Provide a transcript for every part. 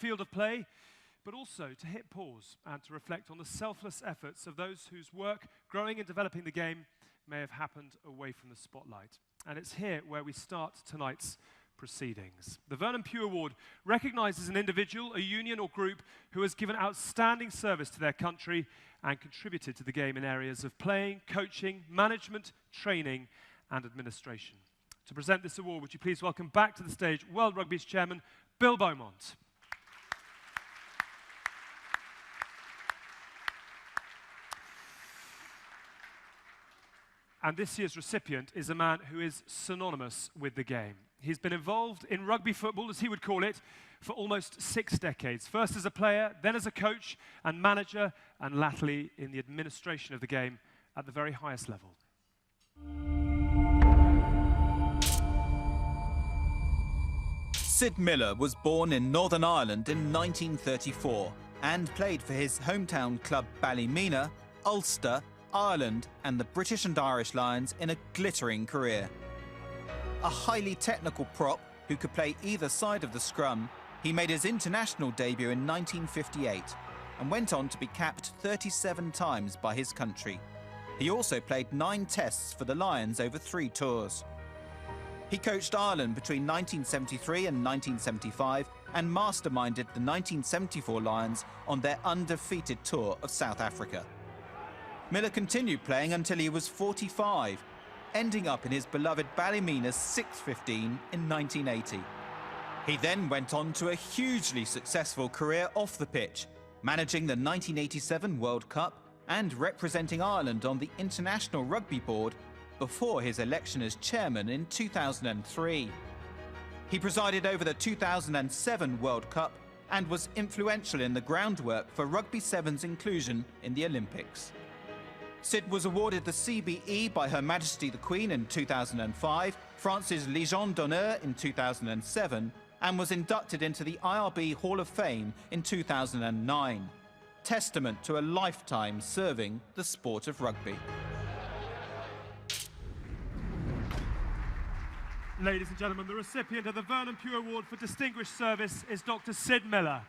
field of play, but also to hit pause and to reflect on the selfless efforts of those whose work growing and developing the game may have happened away from the spotlight. And it's here where we start tonight's proceedings. The Vernon Pugh Award recognizes an individual, a union or group who has given outstanding service to their country and contributed to the game in areas of playing, coaching, management, training and administration. To present this award, would you please welcome back to the stage World Rugby's chairman, Bill Beaumont. And this year's recipient is a man who is synonymous with the game. He's been involved in rugby football, as he would call it, for almost 6 decades. First as a player, then as a coach and manager, and latterly in the administration of the game at the very highest level. Sid Miller was born in Northern Ireland in 1934 and played for his hometown club Ballymena, Ulster, Ireland and the British and Irish Lions in a glittering career. A highly technical prop who could play either side of the scrum, he made his international debut in 1958 and went on to be capped 37 times by his country. He also played 9 tests for the Lions over 3 tours. He coached Ireland between 1973 and 1975 and masterminded the 1974 Lions on their undefeated tour of South Africa. Miller continued playing until he was 45, ending up in his beloved Ballymena's 6th 15 in 1980. He then went on to a hugely successful career off the pitch, managing the 1987 World Cup and representing Ireland on the International Rugby Board before his election as chairman in 2003. He presided over the 2007 World Cup and was influential in the groundwork for Rugby 7's inclusion in the Olympics. Sid was awarded the CBE by Her Majesty the Queen in 2005, France's Légion d'honneur in 2007, and was inducted into the IRB Hall of Fame in 2009. Testament to a lifetime serving the sport of rugby. Ladies and gentlemen, the recipient of the Vernon Pugh Award for Distinguished Service is Dr. Sid Miller.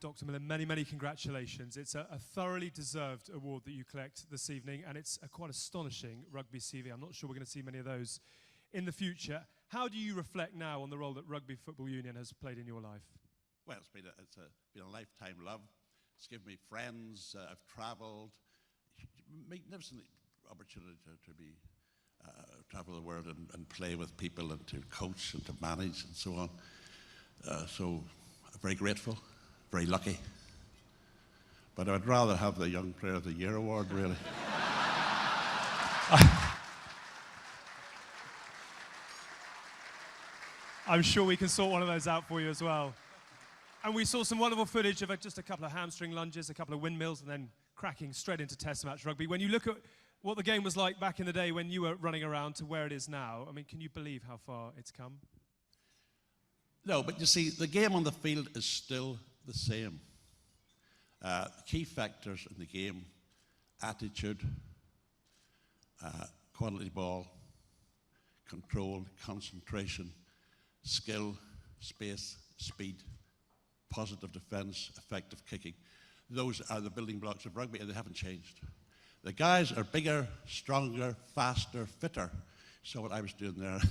Dr. Miller, many, many congratulations. It's a thoroughly deserved award that you collect this evening, and it's a quite astonishing rugby CV. I'm not sure we're going to see many of those in the future. How do you reflect now on the role that Rugby Football Union has played in your life? Well, it's been a lifetime love. It's given me friends. I've travelled. Magnificent opportunity to be travel the world and play with people and to coach and to manage and so on. So I'm very grateful. Very lucky. But I'd rather have the Young Player of the Year award, really. I'm sure we can sort one of those out for you as well. And we saw some wonderful footage of just a couple of hamstring lunges, a couple of windmills, and then cracking straight into test match rugby. When you look at what the game was like back in the day when you were running around to where it is now, I mean, can you believe how far it's come? No, but you see, the game on the field is still the same. Key factors in the game: attitude, quality ball, control, concentration, skill, space, speed, positive defence, effective kicking. Those are the building blocks of rugby, and they haven't changed. The guys are bigger, stronger, faster, fitter. So what I was doing there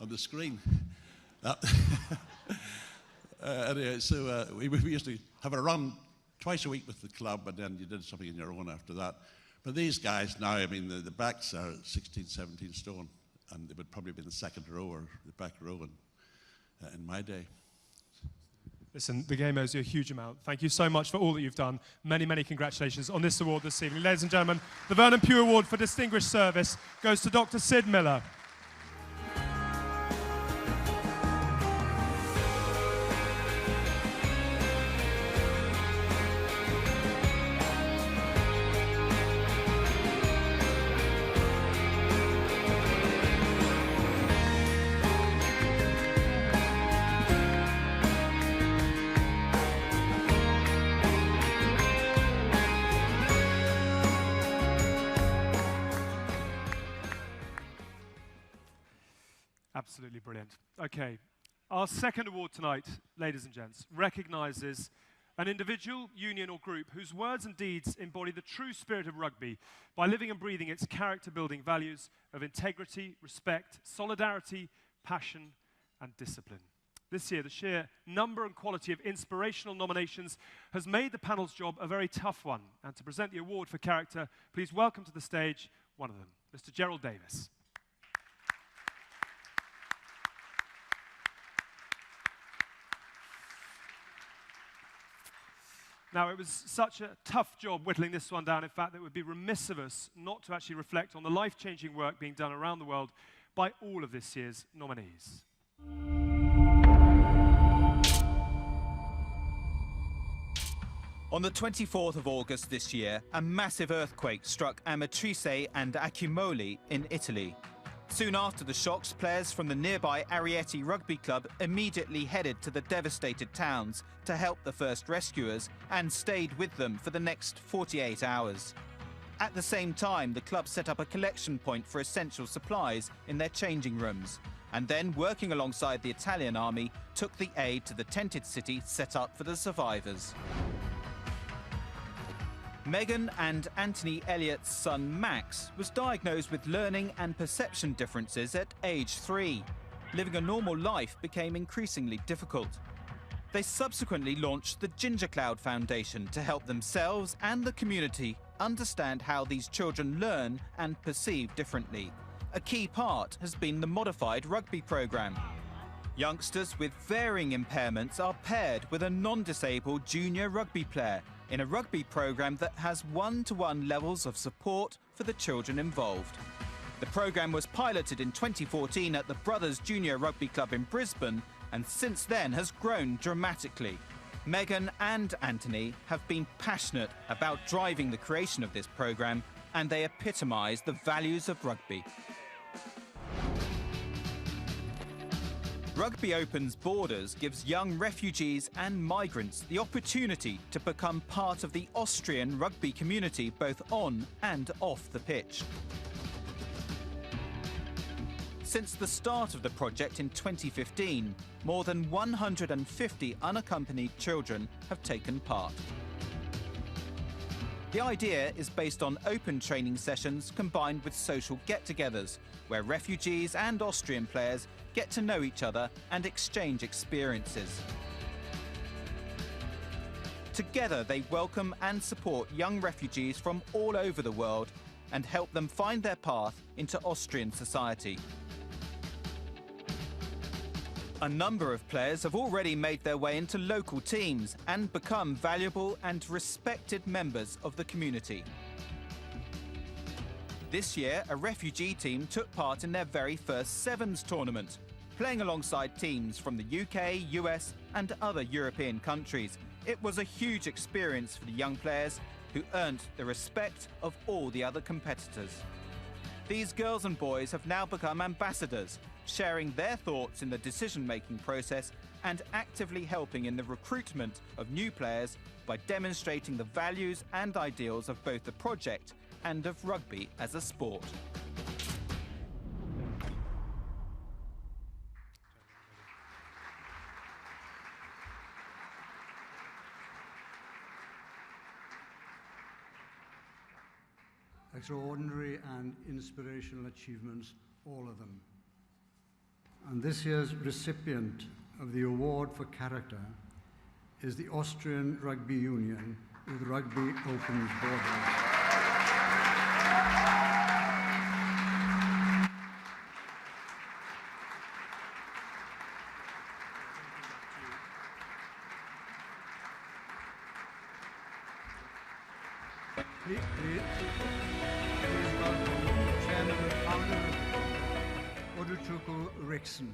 on the screen. Anyway, so we used to have a run twice a week with the club, and then you did something on your own after that. But these guys now, I mean, the backs are 16, 17 stone, and they would probably be in the second row or the back row in my day. Listen, the game owes you a huge amount. Thank you so much for all that you've done. Many, many congratulations on this award this evening. Ladies and gentlemen, the Vernon Pugh Award for Distinguished Service goes to Dr. Sid Miller. Absolutely brilliant. Okay, our second award tonight, ladies and gents, recognises an individual, union or group whose words and deeds embody the true spirit of rugby by living and breathing its character-building values of integrity, respect, solidarity, passion and discipline. This year, the sheer number and quality of inspirational nominations has made the panel's job a very tough one. And to present the award for character, please welcome to the stage one of them, Mr. Gerald Davis. Now, it was such a tough job whittling this one down, in fact, that it would be remiss of us not to actually reflect on the life-changing work being done around the world by all of this year's nominees. On the 24th of August this year, a massive earthquake struck Amatrice and Accumoli in Italy. Soon after the shocks, players from the nearby Ariete Rugby Club immediately headed to the devastated towns to help the first rescuers and stayed with them for the next 48 hours. At the same time, the club set up a collection point for essential supplies in their changing rooms, and then, working alongside the Italian army, took the aid to the tented city set up for the survivors. Megan and Anthony Elliott's son Max was diagnosed with learning and perception differences at age 3. Living a normal life became increasingly difficult. They subsequently launched the Ginger Cloud Foundation to help themselves and the community understand how these children learn and perceive differently. A key part has been the modified rugby programme. Youngsters with varying impairments are paired with a non-disabled junior rugby player in a rugby programme that has one-to-one levels of support for the children involved. The programme was piloted in 2014 at the Brothers Junior Rugby Club in Brisbane and since then has grown dramatically. Megan and Anthony have been passionate about driving the creation of this programme and they epitomise the values of rugby. Rugby Opens Borders gives young refugees and migrants the opportunity to become part of the Austrian rugby community both on and off the pitch. Since the start of the project in 2015, more than 150 unaccompanied children have taken part. The idea is based on open training sessions combined with social get-togethers, where refugees and Austrian players get to know each other and exchange experiences. Together, they welcome and support young refugees from all over the world and help them find their path into Austrian society. A number of players have already made their way into local teams and become valuable and respected members of the community. This year, a refugee team took part in their very first Sevens tournament, playing alongside teams from the UK, US and other European countries. It was a huge experience for the young players who earned the respect of all the other competitors. These girls and boys have now become ambassadors, sharing their thoughts in the decision-making process and actively helping in the recruitment of new players by demonstrating the values and ideals of both the project and of rugby as a sport. Extraordinary and inspirational achievements, all of them. And this year's recipient of the Award for Character is the Austrian Rugby Union with Rugby Opens Borders. Please welcome Chairman and Founder Oduchukwu Rickson.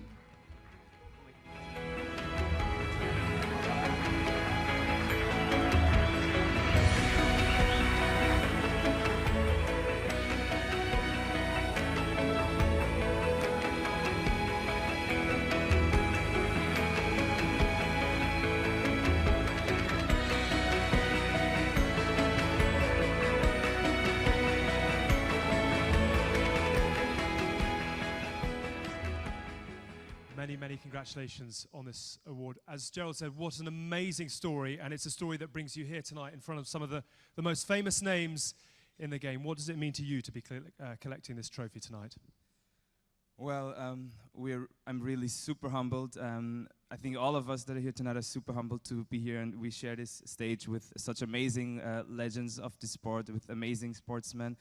Many congratulations on this award. As Gerald said, what an amazing story, and it's a story that brings you here tonight in front of some of the most famous names in the game. What does it mean to you to be collecting this trophy tonight? Well, I'm really super humbled. I think all of us that are here tonight are super humbled to be here, and we share this stage with such amazing legends of the sport, with amazing sportsmen.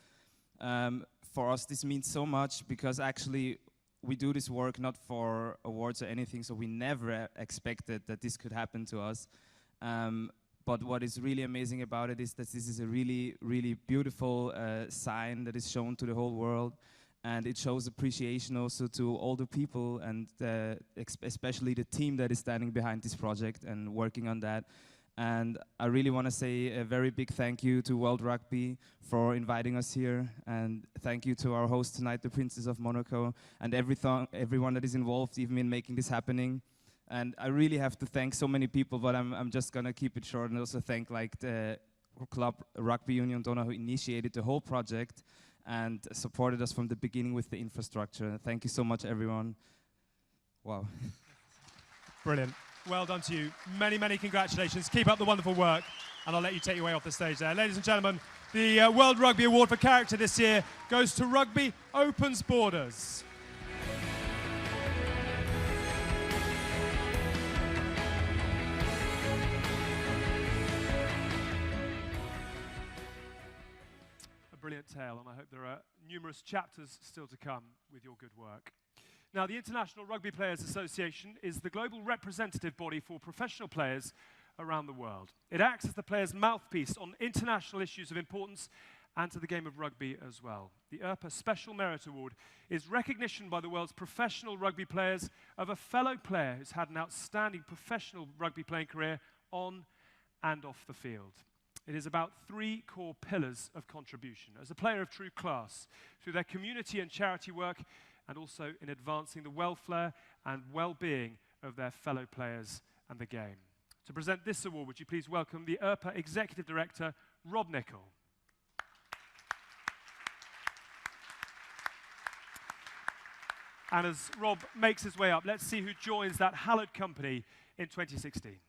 For us, this means so much because actually we do this work not for awards or anything, so we never expected that this could happen to us. But what is really amazing about it is that this is a really, really beautiful sign that is shown to the whole world. And it shows appreciation also to all the people and especially the team that is standing behind this project and working on that. And I really want to say a very big thank you to World Rugby for inviting us here. And thank you to our host tonight, the Princess of Monaco, and everyone that is involved even in making this happening. And I really have to thank so many people, but I'm just going to keep it short and also thank like the club Rugby Union Dona, who initiated the whole project and supported us from the beginning with the infrastructure. Thank you so much, everyone. Wow. Brilliant. Well done to you. Many congratulations. Keep up the wonderful work, and I'll let you take your way off the stage there. Ladies and gentlemen, the World Rugby Award for Character this year goes to Rugby Opens Borders. A brilliant tale, and I hope there are numerous chapters still to come with your good work. Now, the International Rugby Players Association is the global representative body for professional players around the world. It acts as the players' mouthpiece on international issues of importance and to the game of rugby as well. The IRPA Special Merit Award is recognition by the world's professional rugby players of a fellow player who's had an outstanding professional rugby playing career on and off the field. It is about three core pillars of contribution. As a player of true class, through their community and charity work, and also in advancing the welfare and well-being of their fellow players and the game. To present this award, would you please welcome the IRPA Executive Director, Rob Nichol. And as Rob makes his way up, let's see who joins that hallowed company in 2016.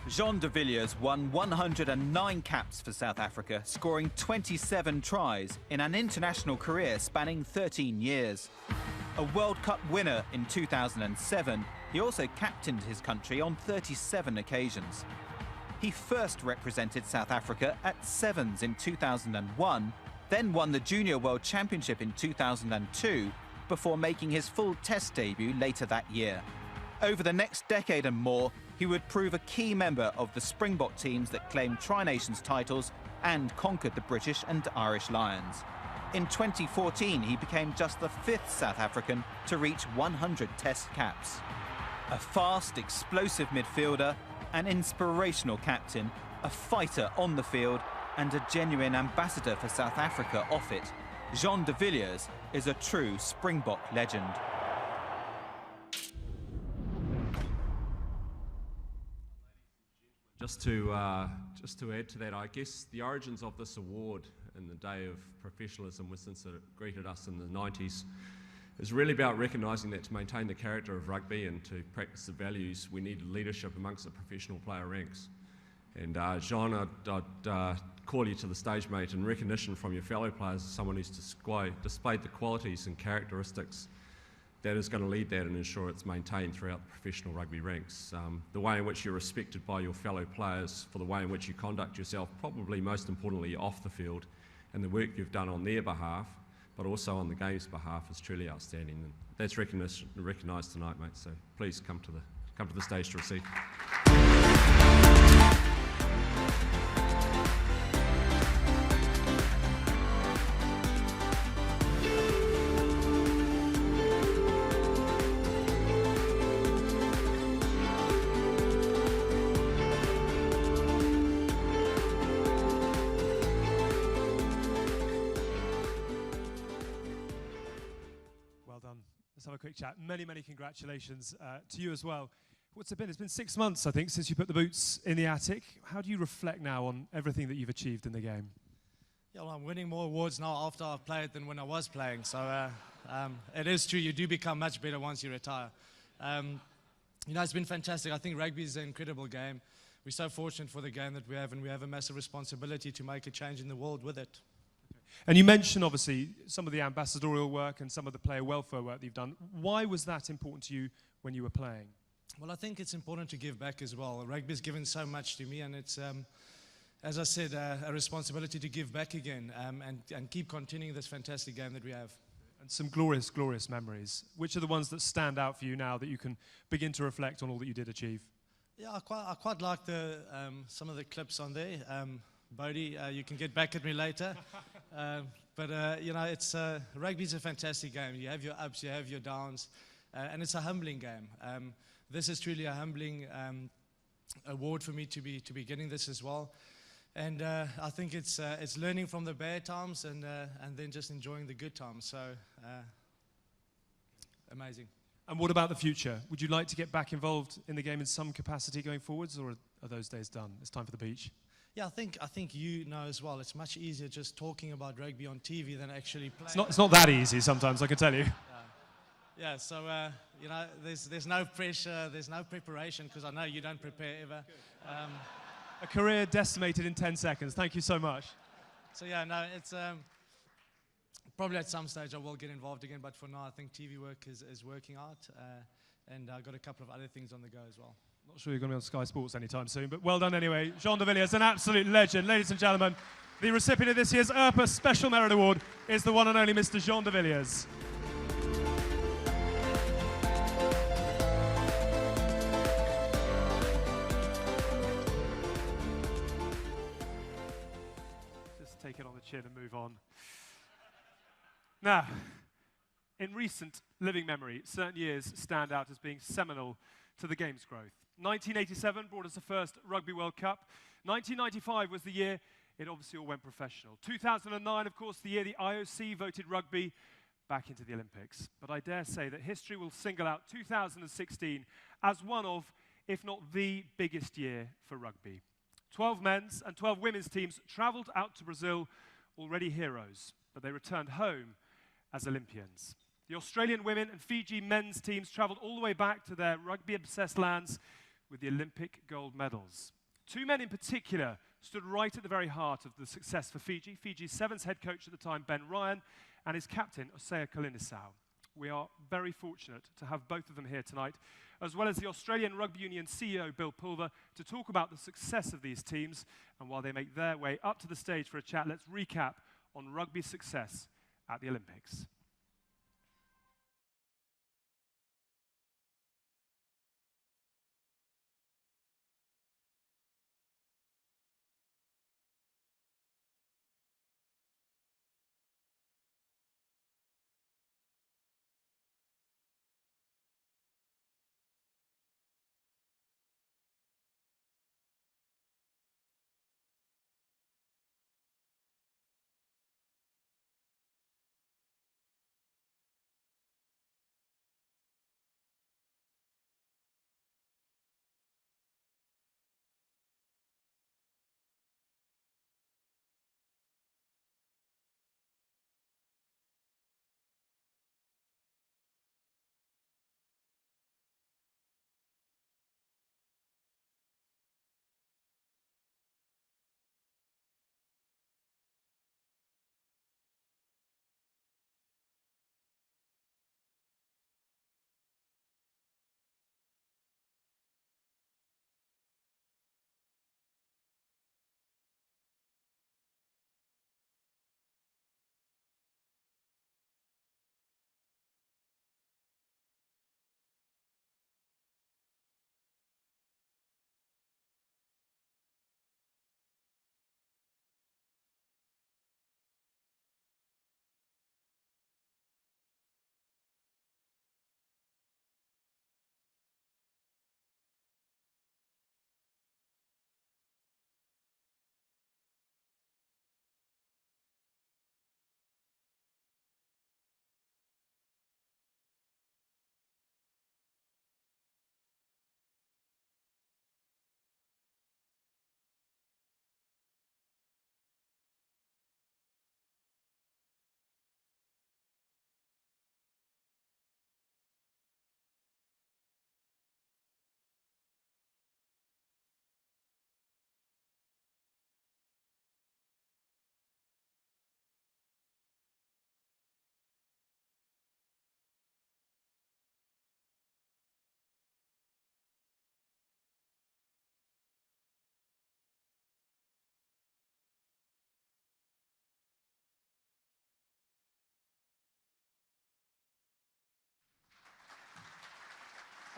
Jean de Villiers won 109 caps for South Africa, scoring 27 tries in an international career spanning 13 years. A World Cup winner in 2007, he also captained his country on 37 occasions. He first represented South Africa at Sevens in 2001, then won the Junior World Championship in 2002, before making his full Test debut later that year. Over the next decade and more, he would prove a key member of the Springbok teams that claimed Tri-Nations titles and conquered the British and Irish Lions. In 2014, he became just the 5th South African to reach 100 Test caps. A fast, explosive midfielder, an inspirational captain, a fighter on the field, and a genuine ambassador for South Africa off it, Jean de Villiers is a true Springbok legend. Just to add to that, I guess the origins of this award in the day of professionalism, since it greeted us in the 90s, is really about recognising that to maintain the character of rugby and to practice the values, we need leadership amongst the professional player ranks. And Jean, I'd call you to the stage, mate, in recognition from your fellow players as someone who's displayed the qualities and characteristics that is going to lead that and ensure it's maintained throughout the professional rugby ranks. The way in which you're respected by your fellow players for the way in which you conduct yourself, probably most importantly off the field, and the work you've done on their behalf, but also on the game's behalf, is truly outstanding. And that's recognised tonight, mate, so please come to the come to the stage to receive. Well done. Let's have a quick chat. Many, many congratulations to you as well. What's it been? It's been 6 months, I think, since you put the boots in the attic. How do you reflect now on everything that you've achieved in the game? Yeah, well, I'm winning more awards now after I've played than when I was playing. So it is true, you do become much better once you retire. You know, it's been fantastic. I think rugby is an incredible game. We're so fortunate for the game that we have, and we have a massive responsibility to make a change in the world with it. And you mentioned, obviously, some of the ambassadorial work and some of the player welfare work that you've done. Why was that important to you when you were playing? Well, I think it's important to give back as well. Rugby's given so much to me, and it's, as I said, a responsibility to give back again and keep continuing this fantastic game that we have. And some glorious, glorious memories. Which are the ones that stand out for you now that you can begin to reflect on all that you did achieve? Yeah, I quite like some of the clips on there. Bodie, you can get back at me later. But you know, it's rugby's a fantastic game. You have your ups, you have your downs, and it's a humbling game. This is truly a humbling award for me to be getting this as well. And I think it's learning from the bad times and then just enjoying the good times. So amazing. And what about the future? Would you like to get back involved in the game in some capacity going forwards, or are those days done? It's time for the beach. Yeah, I think you know as well. It's much easier just talking about rugby on TV than actually playing. It's not that easy sometimes, I can tell you. Yeah, so you know, there's no pressure, there's no preparation, because I know you don't prepare ever. A career decimated in 10 seconds. Thank you so much. So yeah, no, it's probably at some stage I will get involved again, but for now I think TV work is working out, and I've got a couple of other things on the go as well. Not sure you're going to be on Sky Sports anytime soon, but well done anyway. Jean de Villiers, an absolute legend. Ladies and gentlemen, the recipient of this year's ERPA Special Merit Award is the one and only Mr. Jean de Villiers. Just take it on the chin and move on. Now, in recent living memory, certain years stand out as being seminal to the game's growth. 1987 brought us the first Rugby World Cup. 1995 was the year it obviously all went professional. 2009, of course, the year the IOC voted rugby back into the Olympics. But I dare say that history will single out 2016 as one of, if not the biggest year for rugby. 12 men's and 12 women's teams travelled out to Brazil, already heroes, but they returned home as Olympians. The Australian women and Fiji men's teams travelled all the way back to their rugby-obsessed lands with the Olympic gold medals. Two men in particular stood right at the very heart of the success for Fiji. Fiji's Sevens head coach at the time, Ben Ryan, and his captain, Osea Kalinisau. We are very fortunate to have both of them here tonight, as well as the Australian Rugby Union CEO, Bill Pulver, to talk about the success of these teams. And while they make their way up to the stage for a chat, let's recap on rugby's success at the Olympics.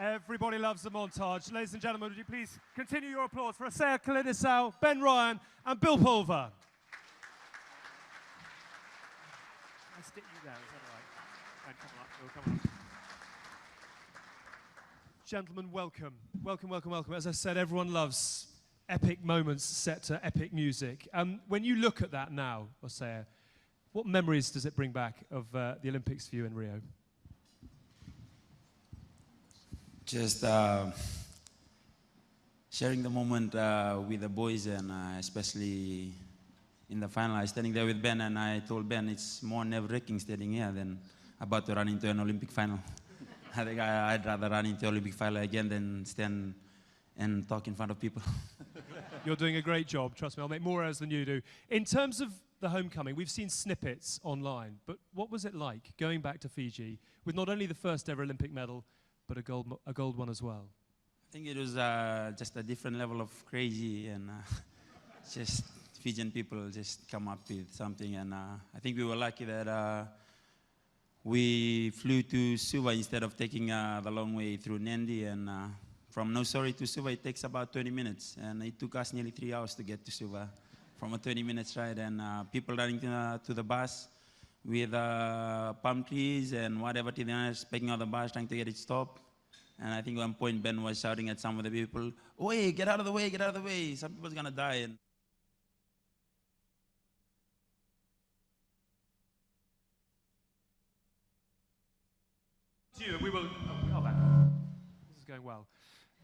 Everybody loves the montage. Ladies and gentlemen, would you please continue your applause for Asea Kalidisau, Ben Ryan, and Bill Pulver. I stick you there, is that all right? Ben, come on up. Bill, come on up. Gentlemen, welcome. Welcome, welcome, welcome. As I said, everyone loves epic moments set to epic music. When you look at that now, Asea, what memories does it bring back of the Olympics for you in Rio? Just sharing the moment with the boys, and especially in the final, I was standing there with Ben, and I told Ben it's more nerve-wracking standing here than about to run into an Olympic final. I think I'd rather run into Olympic final again than stand and talk in front of people. You're doing a great job, trust me, I'll make more errors than you do. In terms of the homecoming, we've seen snippets online, but what was it like going back to Fiji with not only the first ever Olympic medal, but a gold one as well? I think it was just a different level of crazy, and just Fijian people just come up with something, and I think we were lucky that we flew to Suva instead of taking the long way through Nandi, and from Nosori to Suva it takes about 20 minutes, and it took us nearly 3 hours to get to Suva from a 20-minute ride, and people running to the bus with palm trees and whatever to the others, picking out the bus, trying to get it stopped. And I think at one point Ben was shouting at some of the people, "Oi, get out of the way, get out of the way, some people's gonna die." And we will. We are back. This is going well.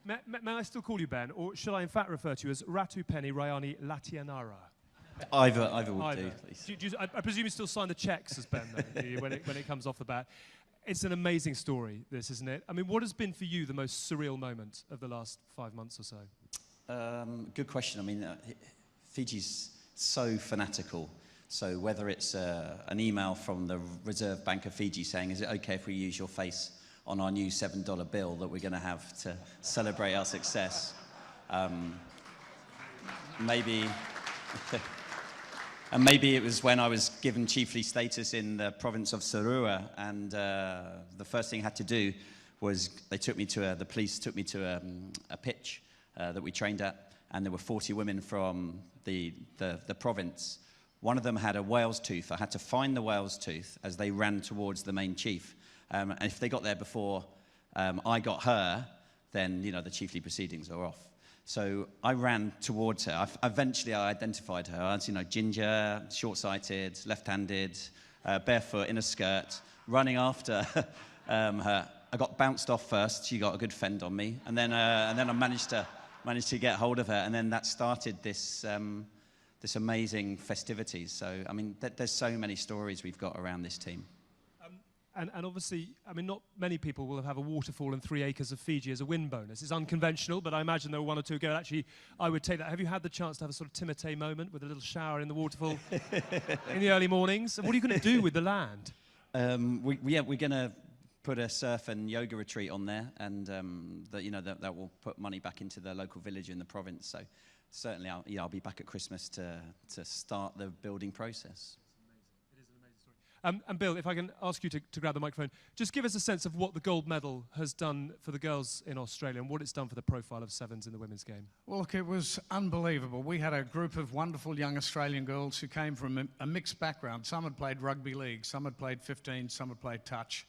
May I still call you Ben, or should I in fact refer to you as Ratu Penny Rayani Latianara? Either will do, please. I presume you still sign the checks as Ben, though, when it comes off the bat. It's an amazing story, this, isn't it? I mean, what has been for you the most surreal moment of the last 5 months or so? Good question. I mean, Fiji's so fanatical. So whether it's an email from the Reserve Bank of Fiji saying, "Is it okay if we use your face on our new $7 bill that we're going to have to celebrate our success?" Maybe... And maybe it was when I was given chiefly status in the province of Sarua, and the first thing I had to do was the police took me to a pitch that we trained at, and there were 40 women from the province. One of them had a whale's tooth. I had to find the whale's tooth as they ran towards the main chief. And if they got there before I got her, then, you know, the chiefly proceedings are off. So I ran towards her. Eventually, I identified her. I was, ginger, short-sighted, left-handed, barefoot, in a skirt, running after her. I got bounced off first. She got a good fend on me, and then I managed to get hold of her, and then that started this amazing festivities. So I mean, there's so many stories we've got around this team. And obviously, I mean, not many people will have a waterfall and 3 acres of Fiji as a win bonus. It's unconventional, but I imagine there were one or two ago. Actually, I would take that. Have you had the chance to have a sort of Timotei moment with a little shower in the waterfall in the early mornings? And what are you going to do with the land? We're going to put a surf and yoga retreat on there, and that will put money back into the local village in the province. So certainly, I'll be back at Christmas to start the building process. And Bill, if I can ask you to grab the microphone, just give us a sense of what the gold medal has done for the girls in Australia and what it's done for the profile of sevens in the women's game. Well, look, it was unbelievable. We had a group of wonderful young Australian girls who came from a mixed background. Some had played rugby league, some had played 15, some had played touch.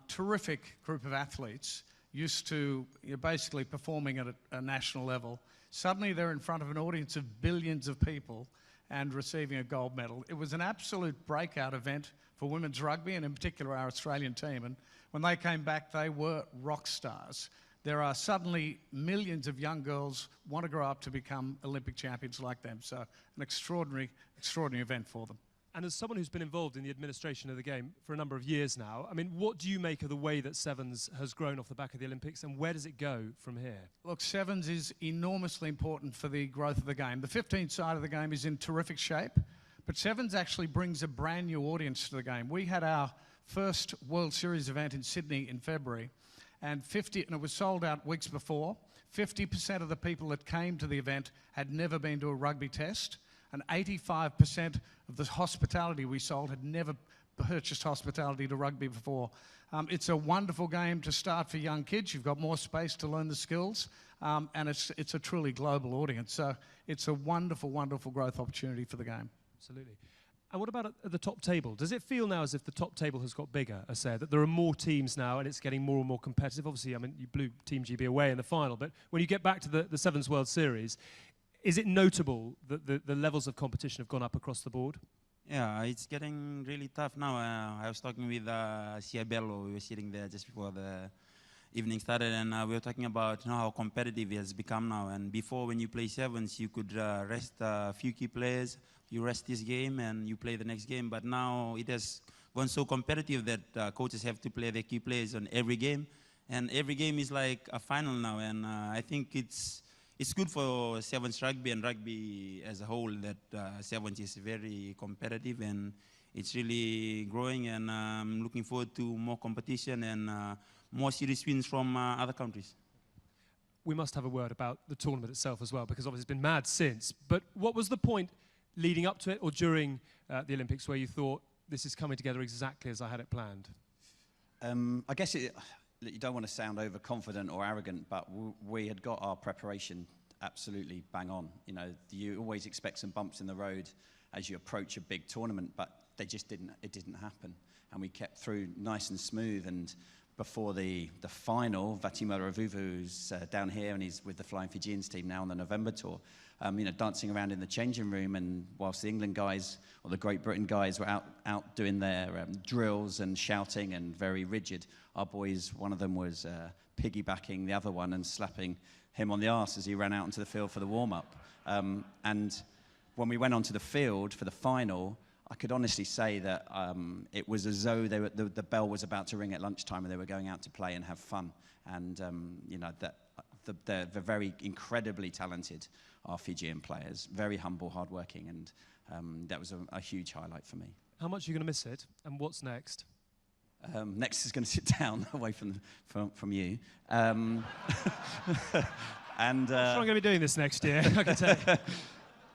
Terrific group of athletes, used to basically performing at a national level. Suddenly they're in front of an audience of billions of people and receiving a gold medal. It was an absolute breakout event for women's rugby, and in particular our Australian team. And when they came back, they were rock stars. There are suddenly millions of young girls want to grow up to become Olympic champions like them. So an extraordinary, extraordinary event for them. And as someone who's been involved in the administration of the game for a number of years now, I mean, what do you make of the way that sevens has grown off the back of the Olympics, and where does it go from here? Look, sevens is enormously important for the growth of the game. The 15 side of the game is in terrific shape, but sevens actually brings a brand new audience to the game. We had our first World Series event in Sydney in February, and it was sold out weeks before. 50% of the people that came to the event had never been to a rugby test, and 85% of the hospitality we sold had never purchased hospitality to rugby before. It's a wonderful game to start for young kids. You've got more space to learn the skills, and it's a truly global audience. So it's a wonderful, wonderful growth opportunity for the game. Absolutely. And what about at the top table? Does it feel now as if the top table has got bigger, I say, that there are more teams now and it's getting more and more competitive? Obviously, I mean, you blew Team GB away in the final, but when you get back to the Sevens World Series, is it notable that the levels of competition have gone up across the board? Yeah, it's getting really tough now. I was talking with Ciabello. We were sitting there just before the evening started, and we were talking about how competitive it has become now. And before, when you play sevens, you could rest a few key players. You rest this game, and you play the next game. But now it has gone so competitive that coaches have to play their key players on every game. And every game is like a final now. And I think it's good for sevens rugby and rugby as a whole that sevens is very competitive and it's really growing, and I'm looking forward to more competition and more series wins from other countries. We must have a word about the tournament itself as well, because obviously it's been mad since. But what was the point leading up to it or during the Olympics where you thought, this is coming together exactly as I had it planned? I guess you don't want to sound overconfident or arrogant, but we had got our preparation absolutely bang on. You know, you always expect some bumps in the road as you approach a big tournament, but it didn't happen. And we kept through nice and smooth. And before the final, Vatima Ravuvu, who's down here and he's with the Flying Fijians team now on the November tour, you know, dancing around in the changing room, and whilst the England guys or the Great Britain guys were out doing their drills and shouting and very rigid, our boys, one of them was piggybacking the other one and slapping him on the arse as he ran out into the field for the warm-up. And when we went onto the field for the final, I could honestly say that it was as though the bell was about to ring at lunchtime and they were going out to play and have fun. And you know, that they're very incredibly talented, our Fijian players, very humble, hardworking, and that was a huge highlight for me. How much are you going to miss it, and what's next? Next is going to sit down away from you. And I'm sure I'm going to be doing this next year, I can tell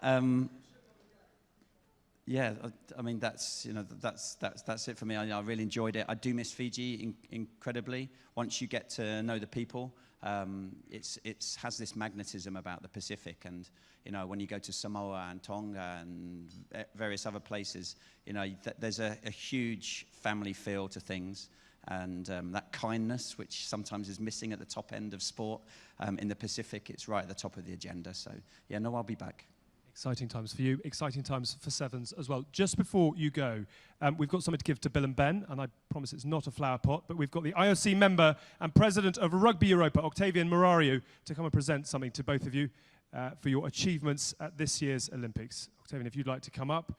you. Yeah, I mean that's it for me. I really enjoyed it. I do miss Fiji incredibly. Once you get to know the people, it has this magnetism about the Pacific, and you know, when you go to Samoa and Tonga and various other places, you know, there's a huge family feel to things, and that kindness, which sometimes is missing at the top end of sport, in the Pacific, it's right at the top of the agenda. So yeah, no, I'll be back. Exciting times for you, exciting times for Sevens as well. Just before you go, we've got something to give to Bill and Ben, and I promise it's not a flower pot, but we've got the IOC member and president of Rugby Europa, Octavian Morariu, to come and present something to both of you for your achievements at this year's Olympics. Octavian, if you'd like to come up.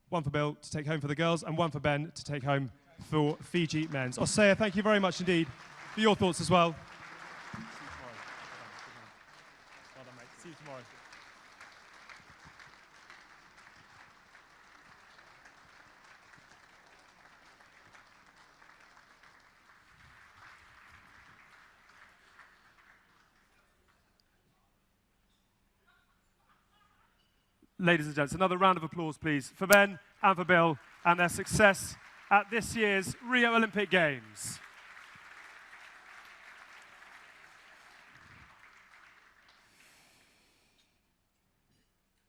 One for Bill to take home for the girls, and one for Ben to take home for Fiji men's. Osea, thank you very much indeed for your thoughts as well. See you tomorrow. Well done, mate. See you tomorrow. Ladies and gents, another round of applause, please, for Ben and for Bill and their success at this year's Rio Olympic Games.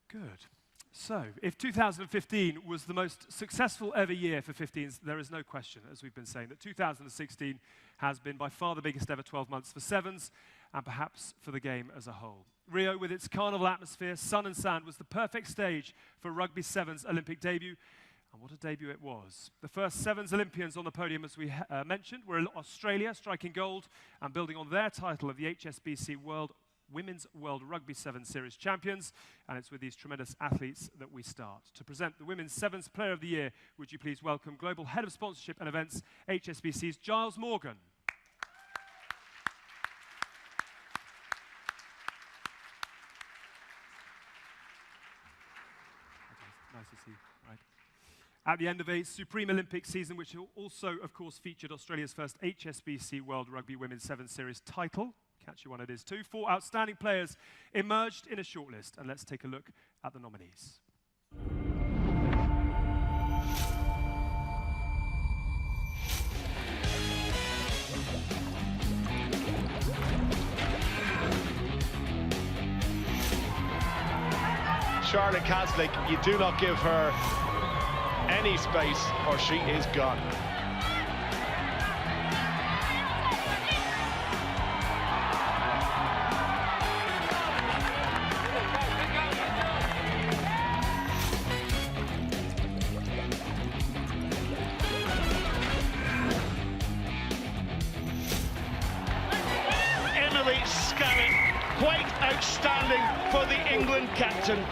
Good. So, if 2015 was the most successful ever year for 15s, there is no question, as we've been saying, that 2016 has been by far the biggest ever 12 months for sevens, and perhaps for the game as a whole. Rio, with its carnival atmosphere, sun and sand, was the perfect stage for Rugby Sevens Olympic debut, and what a debut it was. The first Sevens Olympians on the podium, as we mentioned, were Australia, striking gold and building on their title of the HSBC Women's World Rugby Sevens Series champions, and it's with these tremendous athletes that we start. To present the Women's Sevens Player of the Year, would you please welcome Global Head of Sponsorship and Events, HSBC's Giles Morgan. Nice to see you. Right. At the end of a supreme Olympic season, which also, of course, featured Australia's first HSBC World Rugby Women's Sevens Series title, catchy one it is too, 4 outstanding players emerged in a shortlist, and let's take a look at the nominees. Charlotte Caslick, you do not give her any space or she is gone. Quite outstanding for the England captain.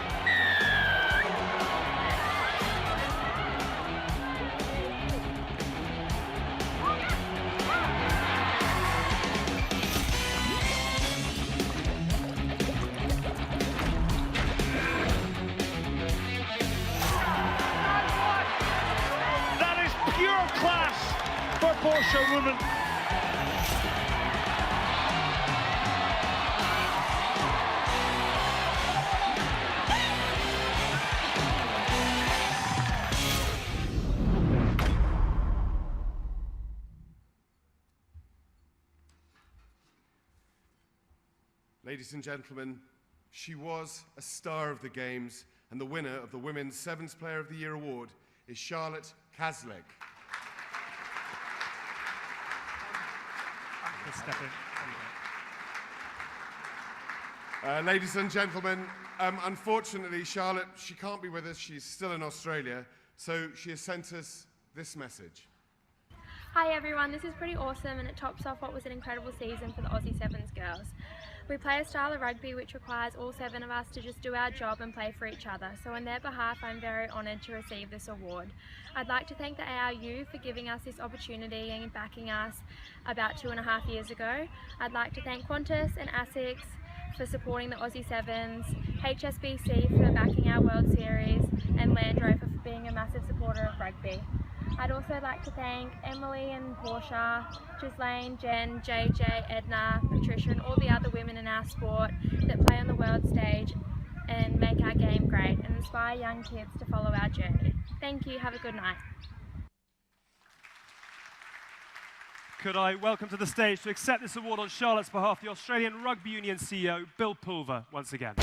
That is pure class for Porsche women. Ladies and gentlemen, she was a star of the Games, and the winner of the Women's Sevens Player of the Year award is Charlotte Caslick. Ladies and gentlemen, unfortunately, Charlotte, she can't be with us. She's still in Australia, so she has sent us this message. Hi everyone, this is pretty awesome and it tops off what was an incredible season for the Aussie Sevens girls. We play a style of rugby which requires all 7 of us to just do our job and play for each other, so on their behalf I'm very honoured to receive this award. I'd like to thank the ARU for giving us this opportunity and backing us about 2.5 years ago. I'd like to thank Qantas and ASICS for supporting the Aussie Sevens, HSBC for backing our World Series, and Land Rover for being a massive supporter of rugby. I'd also like to thank Emily and Portia, Ghislaine, Jen, JJ, Edna, Patricia and all the other women in our sport that play on the world stage and make our game great and inspire young kids to follow our journey. Thank you, have a good night. Could I welcome to the stage to accept this award on Charlotte's behalf the Australian Rugby Union CEO, Bill Pulver, once again.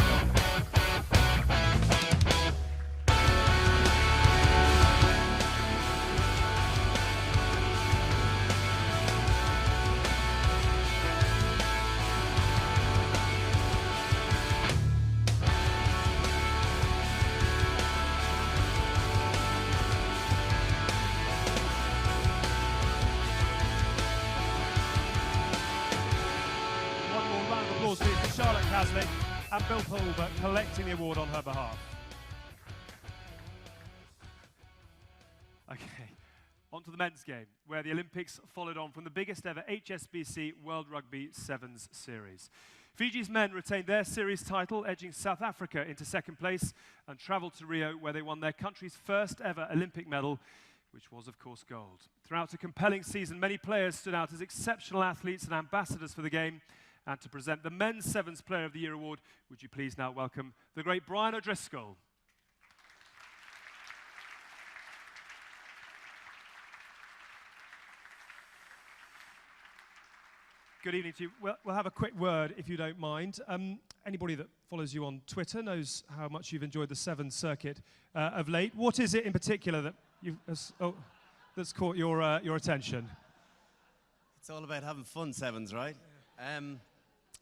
Charlotte Caslick and Bill Pulver collecting the award on her behalf. Okay, on to the men's game, where the Olympics followed on from the biggest ever HSBC World Rugby Sevens series. Fiji's men retained their series title, edging South Africa into second place, and travelled to Rio, where they won their country's first ever Olympic medal, which was, of course, gold. Throughout a compelling season, many players stood out as exceptional athletes and ambassadors for the game. And to present the Men's Sevens Player of the Year award, would you please now welcome the great Brian O'Driscoll. Good evening to you. We'll have a quick word, if you don't mind. Anybody that follows you on Twitter knows how much you've enjoyed the Sevens circuit of late. What is it in particular that that's caught your attention? It's all about having fun, Sevens, right?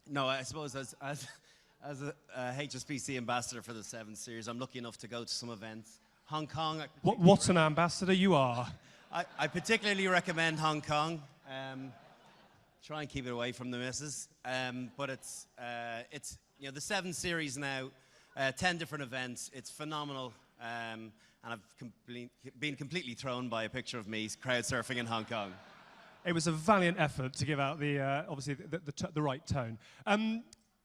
No, I suppose as a HSBC ambassador for the Sevens series, I'm lucky enough to go to some events. Hong Kong. What an ambassador you are. I particularly recommend Hong Kong. Try and keep it away from the misses. But it's you know, the Sevens series now, 10 different events. It's phenomenal. And I've been completely thrown by a picture of me crowd surfing in Hong Kong. It was a valiant effort to give out the, obviously, the right tone.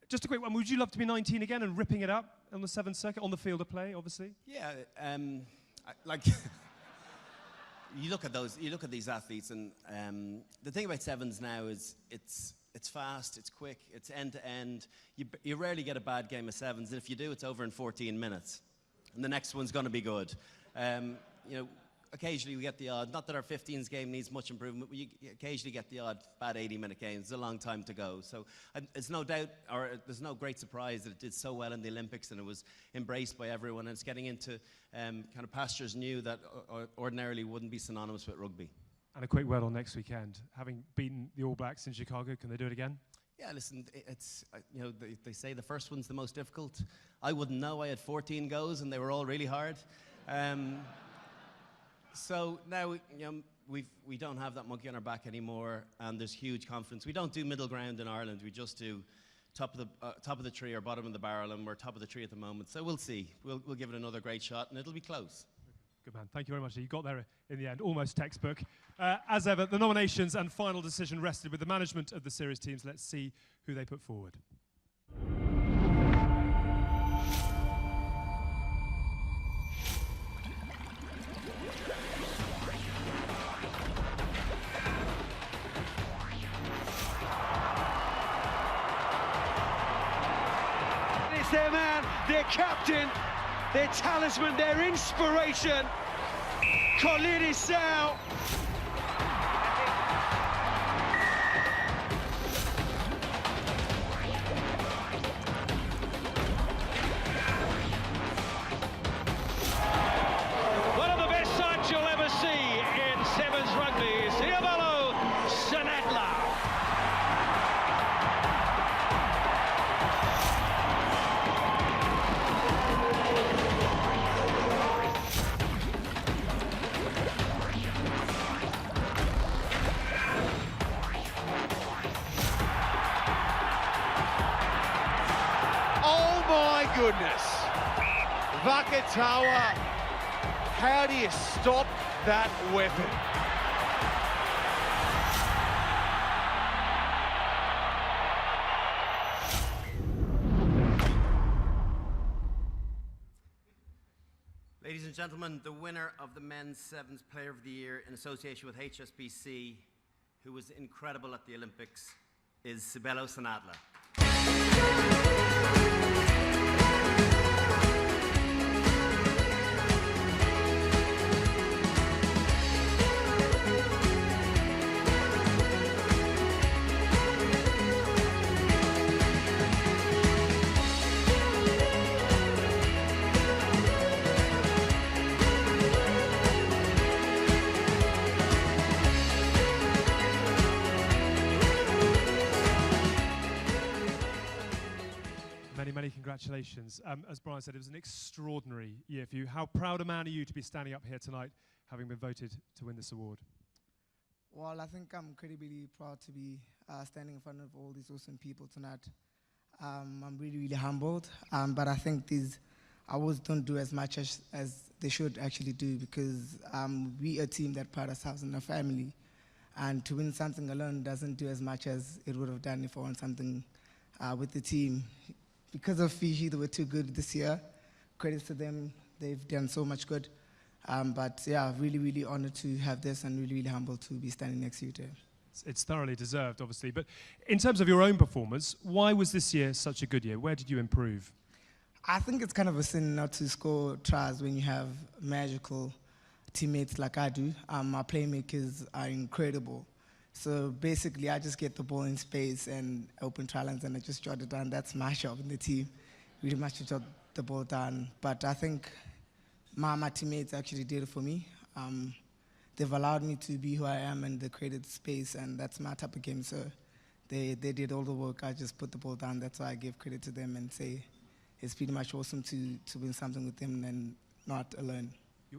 Just a quick one, would you love to be 19 again and ripping it up on the Sevens circuit, on the field of play, obviously? Yeah, like, you look at these athletes, and the thing about Sevens now is it's fast, it's quick, it's end-to-end. You rarely get a bad game of Sevens, and if you do, it's over in 14 minutes. And the next one's going to be good. You know, occasionally we get the odd, not that our 15s game needs much improvement, but you occasionally get the odd bad 80-minute game. It's a long time to go. So it's no doubt, or there's no great surprise that it did so well in the Olympics and it was embraced by everyone. And it's getting into kind of pastures new that ordinarily wouldn't be synonymous with rugby. And a quick word on next weekend. Having beaten the All Blacks in Chicago, can they do it again? Yeah, listen, it's, you know, they say the first one's the most difficult. I wouldn't know. I had 14 goes and they were all really hard. So now, you know, we don't have that monkey on our back anymore, and there's huge confidence. We don't do middle ground in Ireland. We just do top of the tree or bottom of the barrel, and we're top of the tree at the moment. So we'll see. We'll give it another great shot, and it'll be close. Good man. Thank you very much. You got there in the end, almost textbook. As ever, the nominations and final decision rested with the management of the series teams. Let's see who they put forward. It's their man, their captain, their talisman, their inspiration, Colin Sao. One of the best sights you'll ever see in Sevens rugby is Iabalo Sanatla. Oh my goodness. Vakatawa, how do you stop that weapon? Ladies and gentlemen, the winner of the Men's Sevens Player of the Year in association with HSBC, who was incredible at the Olympics, is Sibelo Sanatla. Many congratulations. As Brian said, it was an extraordinary year for you. How proud a man are you to be standing up here tonight, having been voted to win this award? Well, I think I'm incredibly proud to be standing in front of all these awesome people tonight. I'm really humbled, but I think these awards don't do as much as they should actually do, because we are a team that pride ourselves in our family, and to win something alone doesn't do as much as it would have done if I won something with the team. Because of Fiji, they were too good this year. Credit to them, they've done so much good. But yeah, really honored to have this, and really humbled to be standing next to you today. It's thoroughly deserved, obviously. But in terms of your own performance, why was this year such a good year? Where did you improve? I think it's kind of a sin not to score tries when you have magical teammates like I do. Our playmakers are incredible. So basically, I just get the ball in space and open try lines, and I just jot it down. That's my job in the team, really much to jot the ball down. But I think my teammates actually did it for me. They've allowed me to be who I am, and they created space, and that's my type of game. So they did all the work. I just put the ball down. That's why I give credit to them and say it's pretty much awesome to win something with them and not alone.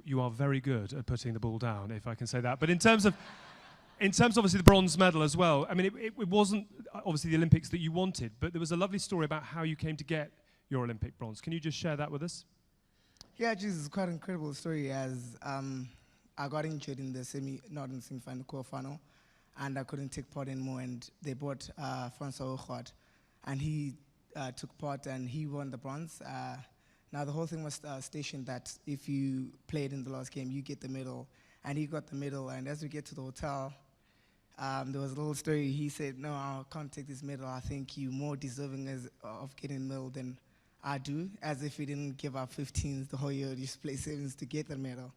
You are very good at putting the ball down, if I can say that. But in terms of obviously the bronze medal as well, I mean, it wasn't obviously the Olympics that you wanted, but there was a lovely story about how you came to get your Olympic bronze. Can you just share that with us? Yeah, geez, it's quite an incredible story, as I got injured in the semi-final, quarterfinal, and I couldn't take part anymore, and they brought Francois Ochot, and he took part, and he won the bronze. Now, the whole thing was stationed that if you played in the last game, you get the medal, and he got the medal, and as we get to the hotel, there was a little story. He said, no, I can't take this medal. I think you're more deserving of getting a medal than I do, as if he didn't give up 15s the whole year, just play sevens to get the medal.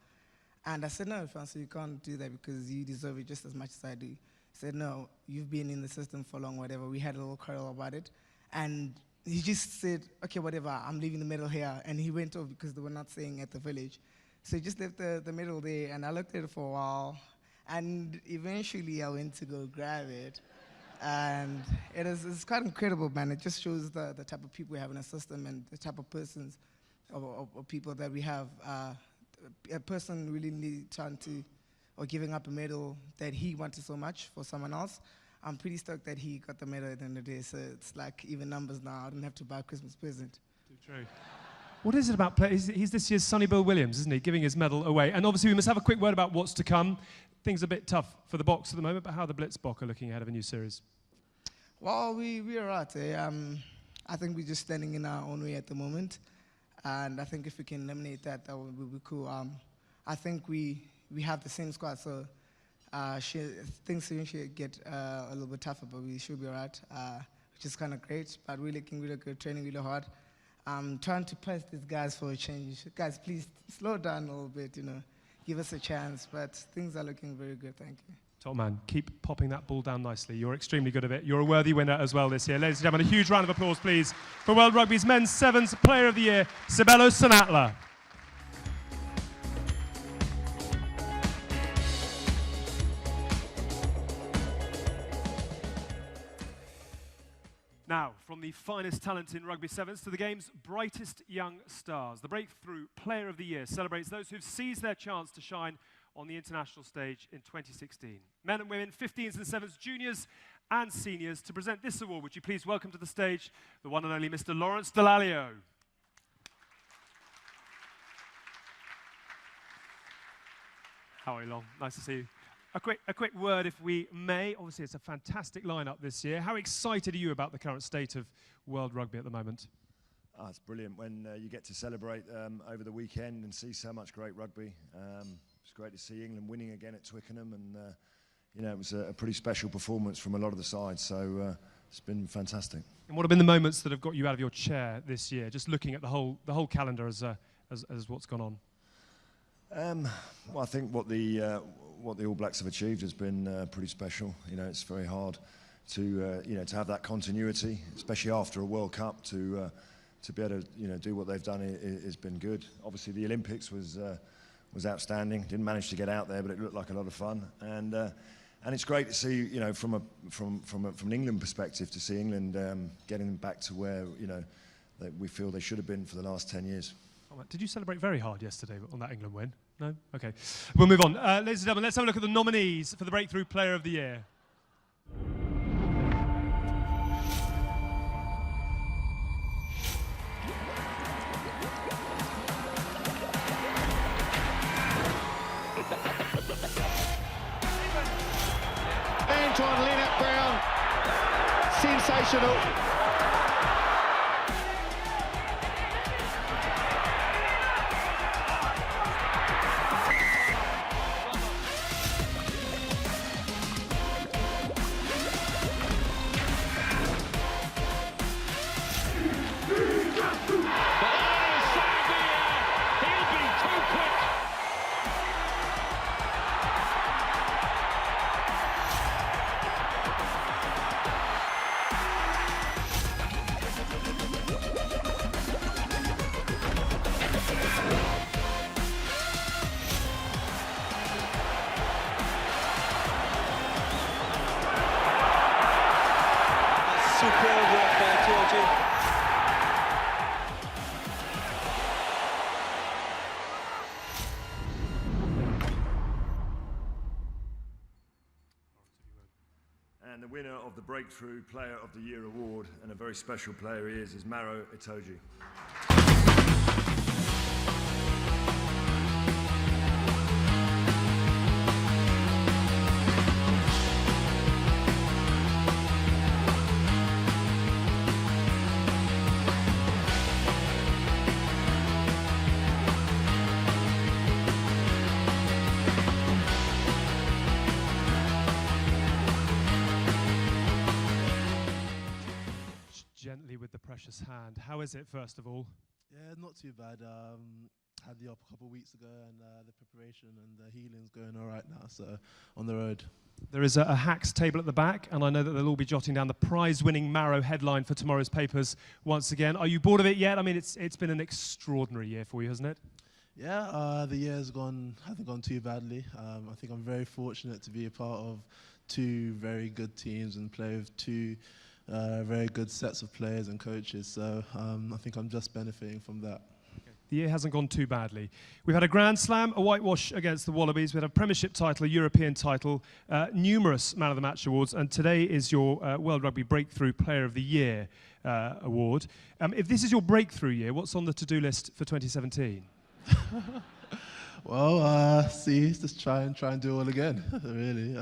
And I said, no, Francis, you can't do that because you deserve it just as much as I do. He said, no, you've been in the system for long, whatever. We had a little quarrel about it. And he just said, okay, whatever, I'm leaving the medal here. And he went off because they were not staying at the village. So he just left the medal there, and I looked at it for a while. And eventually I went to go grab it. And it's quite incredible, man. It just shows the type of people we have in the system and the type of persons or people that we have. A person really trying to, or giving up a medal that he wanted so much for someone else. I'm pretty stoked that he got the medal at the end of the day, so it's like even numbers now. I don't have to buy a Christmas present. True. What is it about play? He's this year's Sonny Bill Williams, isn't he? Giving his medal away. And obviously we must have a quick word about what's to come. Things are a bit tough for the Boks at the moment, but how the Blitzbok are looking ahead of a new series? Well, we're right. I think we're just standing in our own way at the moment. And I think if we can eliminate that, that would be cool. I think we have the same squad, so things should get a little bit tougher, but we should be all right, which is kind of great. But we're looking really good, training really hard. I'm trying to press these guys for a change. Guys, please slow down a little bit, give us a chance. But things are looking very good, thank you. Top man, keep popping that ball down nicely. You're extremely good at it. You're a worthy winner as well this year. Ladies and gentlemen, a huge round of applause, please, for World Rugby's Men's Sevens Player of the Year, Sibelo Senatla. Now, from the finest talent in rugby sevens to the game's brightest young stars, the Breakthrough Player of the Year celebrates those who've seized their chance to shine on the international stage in 2016. Men and women, 15s and 7s, juniors and seniors. To present this award, would you please welcome to the stage the one and only Mr. Lawrence Dallaglio. How are you, Long? Nice to see you. A quick word, if we may. Obviously, it's a fantastic lineup this year. How excited are you about the current state of world rugby at the moment? Oh, it's brilliant when you get to celebrate over the weekend and see so much great rugby. It's great to see England winning again at Twickenham, and it was a pretty special performance from a lot of the sides. So it's been fantastic. And what have been the moments that have got you out of your chair this year? Just looking at the whole calendar as what's gone on. Well, I think what the All Blacks have achieved has been pretty special. It's very hard to to have that continuity, especially after a World Cup, to be able to do what they've done has been good. Obviously, the Olympics was outstanding. Didn't manage to get out there, but it looked like a lot of fun. And it's great to see, from an England perspective, to see England getting back to where that we feel they should have been for the last 10 years. Did you celebrate very hard yesterday on that England win? No? Okay. We'll move on. Ladies and gentlemen, let's have a look at the nominees for the Breakthrough Player of the Year. Antoine Linnett-Brown, sensational. And the winner of the Breakthrough Player of the Year award, and a very special player he is Maro Itoje. Gently with the precious hand. How is it, first of all? Yeah, not too bad. had the op a couple of weeks ago, and the preparation and the healing's going all right now, so on the road. There is a hacks table at the back, and I know that they'll all be jotting down the prize-winning Marrow headline for tomorrow's papers once again. Are you bored of it yet? I mean, it's been an extraordinary year for you, hasn't it? Yeah, the year hasn't gone too badly. I think I'm very fortunate to be a part of two very good teams and play with two very good sets of players and coaches. So I think I'm just benefiting from that. The year hasn't gone too badly. We've had a Grand Slam, a whitewash against the Wallabies, we've had a Premiership title, a European title, numerous Man of the Match awards, and today is your World Rugby Breakthrough Player of the Year award. If this is your breakthrough year, what's on the to-do list for 2017? Well, just try and do all again, really.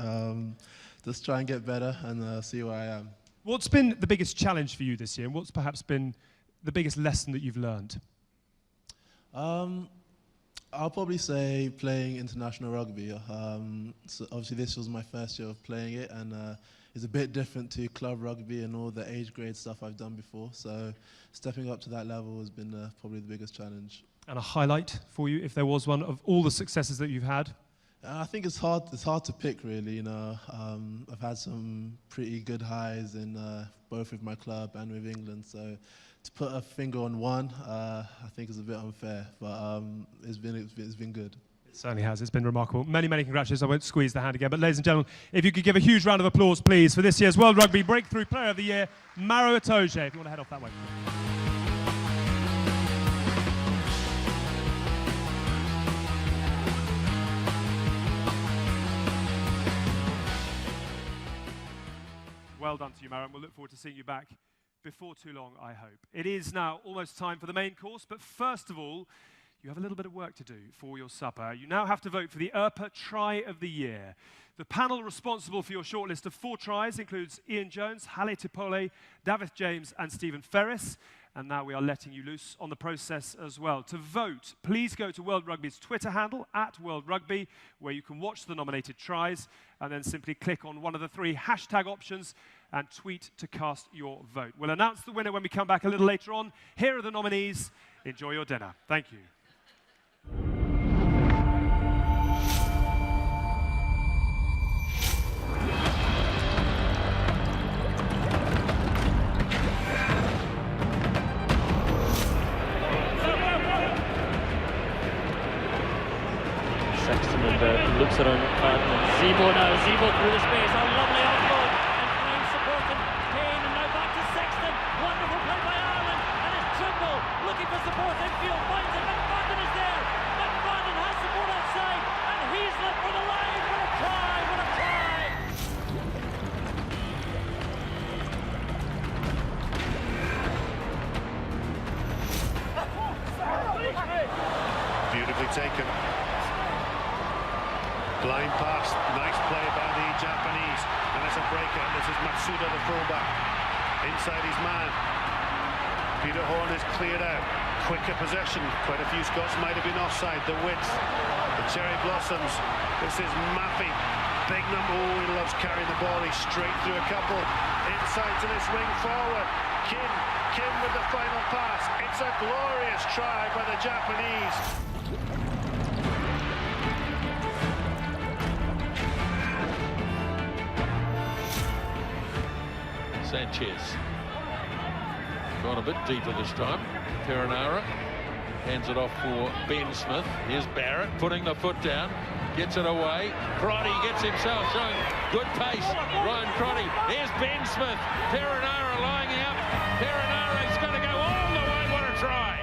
Just try and get better and see where I am. What's been the biggest challenge for you this year, and what's perhaps been the biggest lesson that you've learned? I'll probably say playing international rugby. So obviously this was my first year of playing it, and it's a bit different to club rugby and all the age grade stuff I've done before. So stepping up to that level has been probably the biggest challenge. And a highlight for you, if there was one, of all the successes that you've had? I think it's hard to pick, really. You know, I've had some pretty good highs in both with my club and with England. So to put a finger on one, I think is a bit unfair. But it's been good. It certainly has. It's been remarkable. Many, many congratulations. I won't squeeze the hand again. But ladies and gentlemen, if you could give a huge round of applause, please, for this year's World Rugby Breakthrough Player of the Year, Maro Itoje. If you want to head off that way. Well done to you, Maro, and we'll look forward to seeing you back before too long, I hope. It is now almost time for the main course, but first of all, you have a little bit of work to do for your supper. You now have to vote for the ERPA Try of the Year. The panel responsible for your shortlist of 4 tries includes Ian Jones, Halle Tipole, David James, and Stephen Ferris. And now we are letting you loose on the process as well. To vote, please go to World Rugby's Twitter handle, @WorldRugby, where you can watch the nominated tries, and then simply click on one of the 3 hashtag options and tweet to cast your vote. We'll announce the winner when we come back a little later on. Here are the nominees. Enjoy your dinner. Thank you. Sexton and looks at him, and Seymour now, Seymour through the space, a lovely offload, and Klein supporting Kane, and now back to Sexton, wonderful play by Ireland, and it's Trimble looking for support infield, finds it, McFadden is there, McFadden has support outside, and Heaslip for the line, what a try, what a try! Beautifully taken. Blind pass, nice play by the Japanese, and it's a breaker. This is Matsuda, the fullback, inside his man. Peter Horn is cleared out. Quicker possession. Quite a few Scots might have been offside. The width, the cherry blossoms. This is Maffey. Big number. Oh, he loves carrying the ball. He's straight through a couple. Inside to this wing forward. Kim with the final pass. It's a glorious try by the Japanese. Sanchez gone a bit deeper this time. Perenara hands it off for Ben Smith. Here's Barrett putting the foot down, gets it away. Crotty gets himself showing good pace. Ryan Crotty. Here's Ben Smith. Perenara lining up. Perenara's going to go all the way. What a try!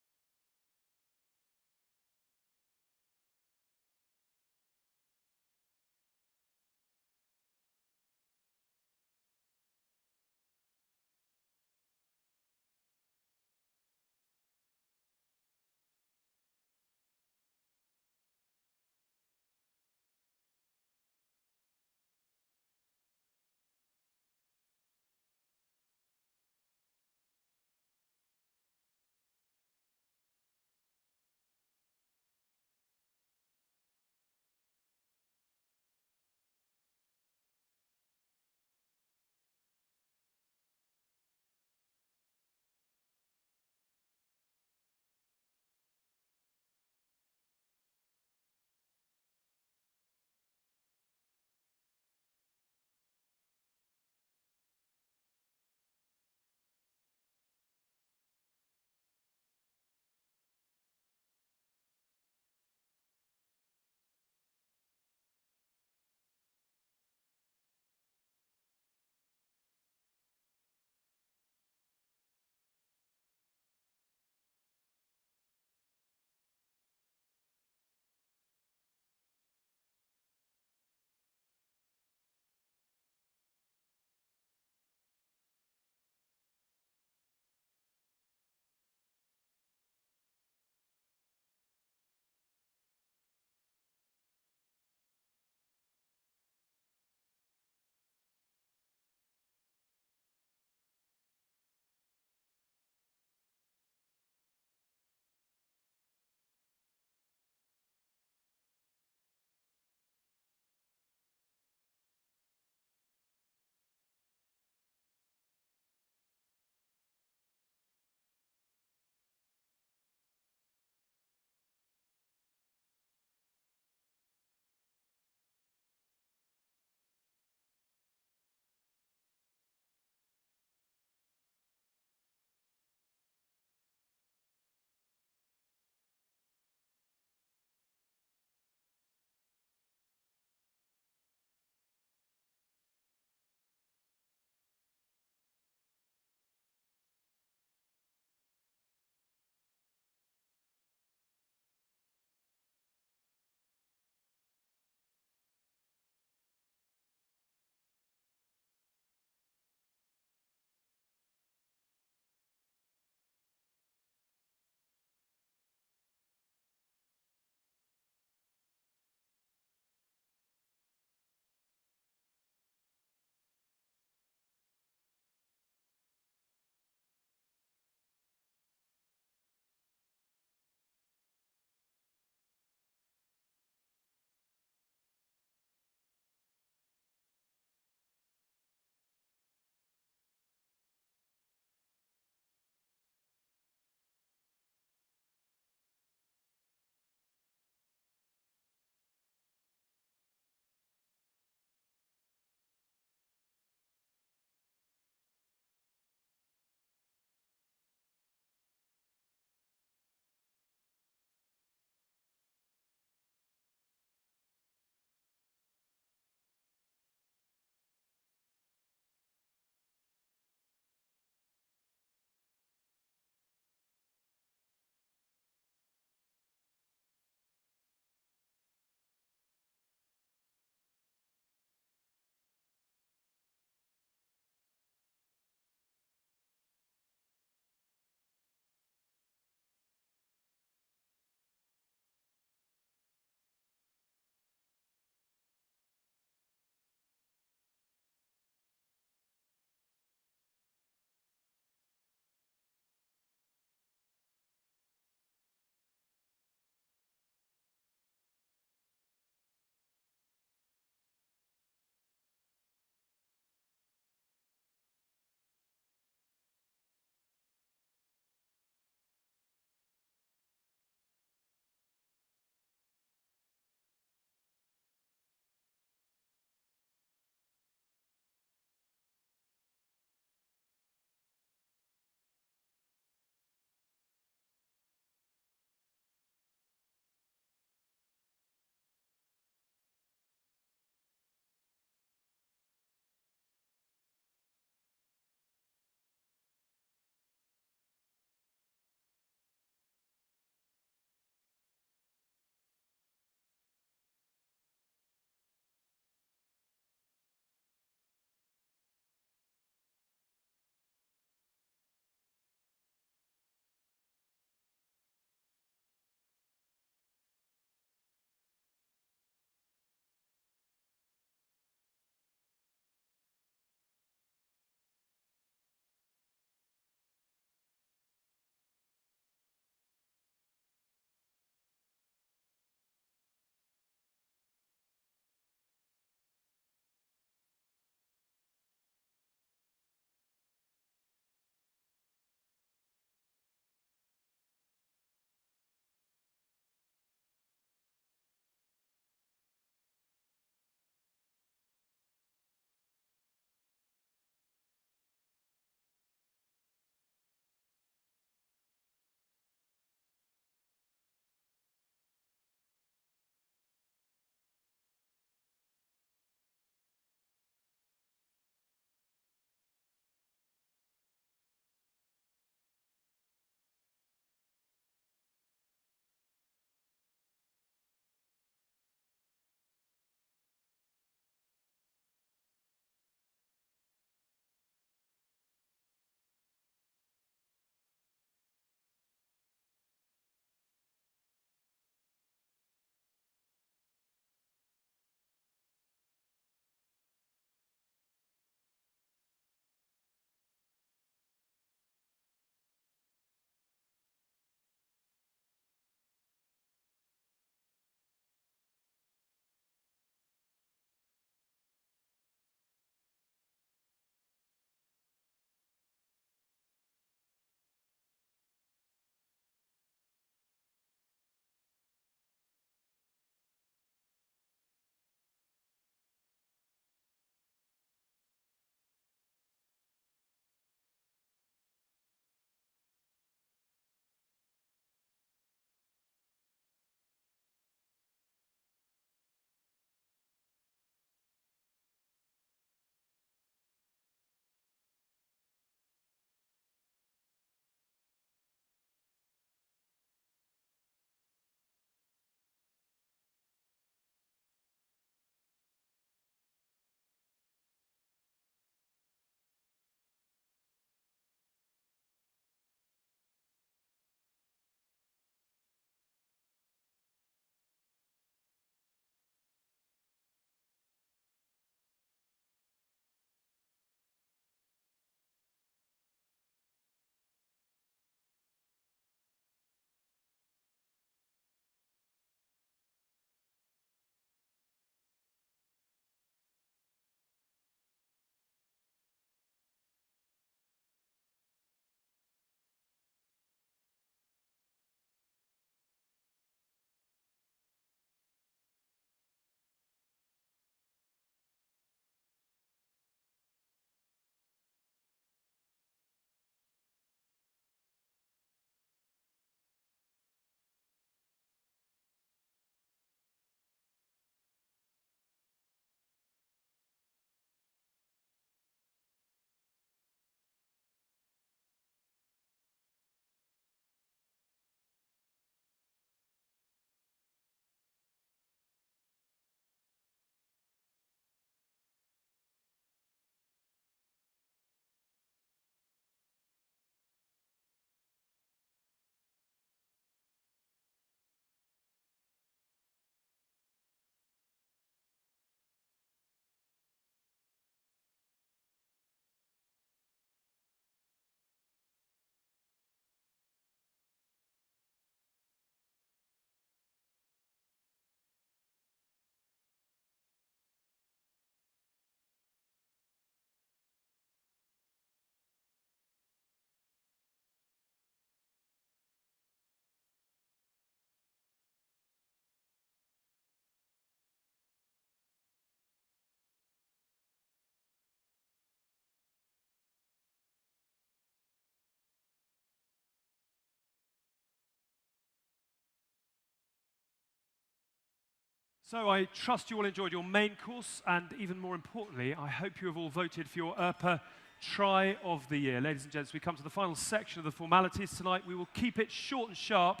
So I trust you all enjoyed your main course, and even more importantly, I hope you have all voted for your ERPA Try of the Year. Ladies and gents, we come to the final section of the formalities tonight. We will keep it short and sharp,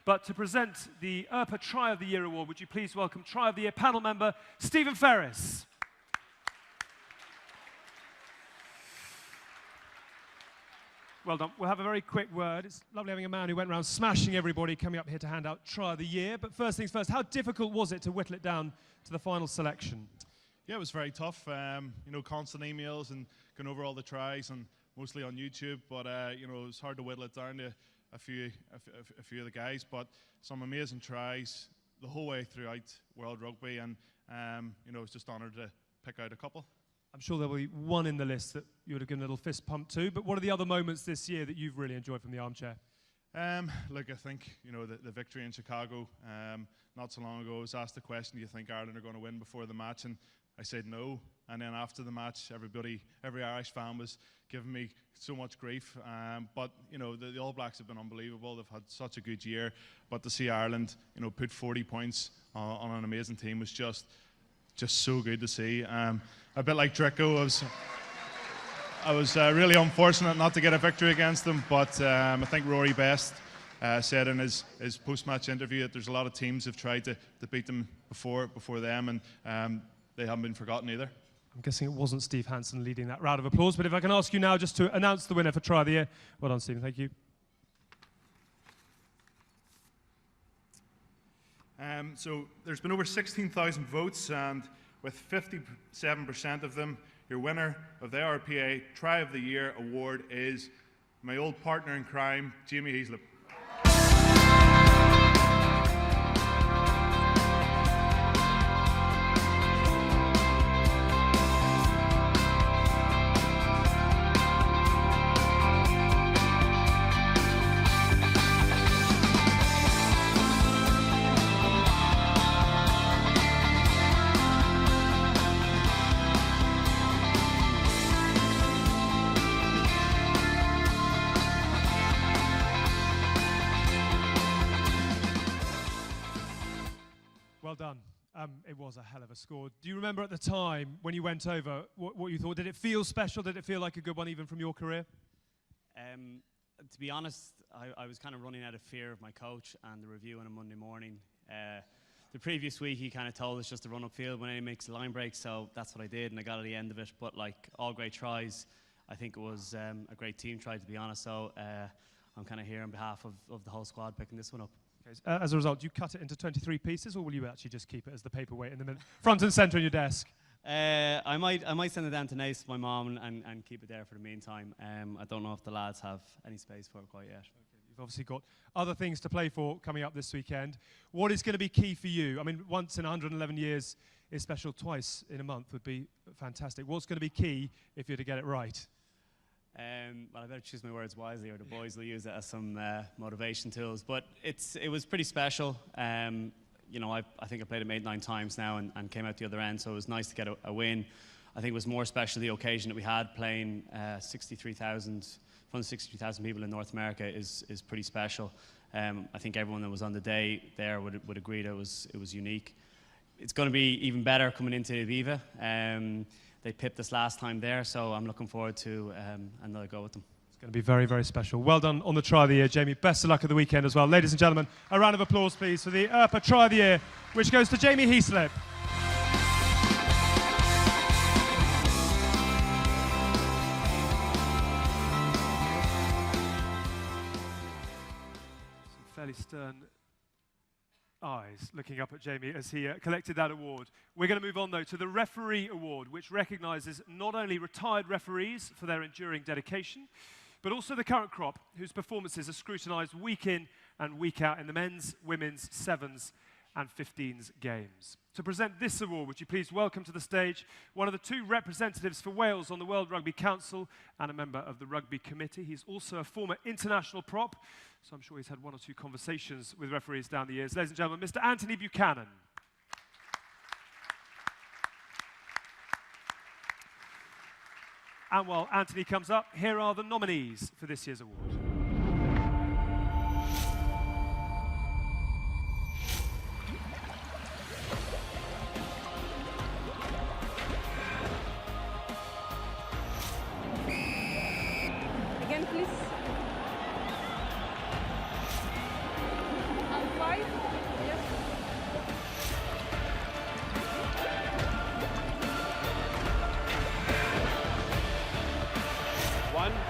but to present the ERPA Try of the Year award, would you please welcome Try of the Year panel member, Stephen Ferris. Well done. We'll have a very quick word. It's lovely having a man who went around smashing everybody coming up here to hand out Try of the Year. But first things first, how difficult was it to whittle it down to the final selection? Yeah, it was very tough. You know, constant emails and going over all the tries, and mostly on YouTube. But you know, it was hard to whittle it down to a few of the guys. But some amazing tries the whole way throughout World Rugby, and you know, I was just honoured to pick out a couple. I'm sure there'll be one in the list that you would have given a little fist pump to, but what are the other moments this year that you've really enjoyed from the armchair? Look, I think, you know, the victory in Chicago not so long ago, I was asked the question, do you think Ireland are going to win before the match? And I said no. And then after the match, every Irish fan was giving me so much grief. But, you know, the All Blacks have been unbelievable. They've had such a good year. But to see Ireland, you know, put 40 points on an amazing team was just so good to see. A bit like Dricko, I was really unfortunate not to get a victory against them, but I think Rory Best said in his post-match interview that there's a lot of teams who've tried to beat them before them, and they haven't been forgotten either. I'm guessing it wasn't Steve Hansen leading that round of applause, but if I can ask you now just to announce the winner for Try of the Year. Well done, Stephen. Thank you. So there's been over 16,000 votes, and with 57% of them, your winner of the RPA Try of the Year award is my old partner in crime, Jamie Heaslip. It was a hell of a score. Do you remember at the time when you went over what you thought? Did it feel special? Did it feel like a good one even from your career? To be honest, I was kind of running out of fear of my coach and the review on a Monday morning. The previous week he kind of told us just to run upfield when he makes a line break, so that's what I did and I got at the end of it. But like all great tries, I think it was a great team try, to be honest, so I'm kind of here on behalf of the whole squad picking this one up. As a result, do you cut it into 23 pieces, or will you actually just keep it as the paperweight in the middle, front and centre on your desk? I might send it down to Nace, my mum, and keep it there for the meantime. I don't know if the lads have any space for it quite yet. Okay. You've obviously got other things to play for coming up this weekend. What is going to be key for you? I mean, once in 111 years is special, twice in a month would be fantastic. What's going to be key if you're to get it right? Well, I better choose my words wisely, or the boys will use it as some motivation tools. But it was pretty special. You know, I think I played it 8-9 times now and came out the other end, so it was nice to get a win. I think it was more special the occasion that we had playing 63,000, from the 63,000 people in North America is pretty special. I think everyone that was on the day there would agree that it was unique. It's going to be even better coming into Aviva. They pipped us last time there, so I'm looking forward to another go with them. It's going to be very, very special. Well done on the Try of the Year, Jamie. Best of luck at the weekend as well. Ladies and gentlemen, a round of applause, please, for the ERPA Try of the Year, which goes to Jamie Heaslip. Some fairly stern eyes looking up at Jamie as he collected that award. We're going to move on, though, to the Referee Award, which recognises not only retired referees for their enduring dedication, but also the current crop, whose performances are scrutinised week in and week out in the men's, women's, sevens and 15s games. To present this award, would you please welcome to the stage one of the two representatives for Wales on the World Rugby Council and a member of the Rugby Committee. He's also a former international prop, so I'm sure he's had one or two conversations with referees down the years. Ladies and gentlemen, Mr. Anthony Buchanan. And while Anthony comes up, here are the nominees for this year's award.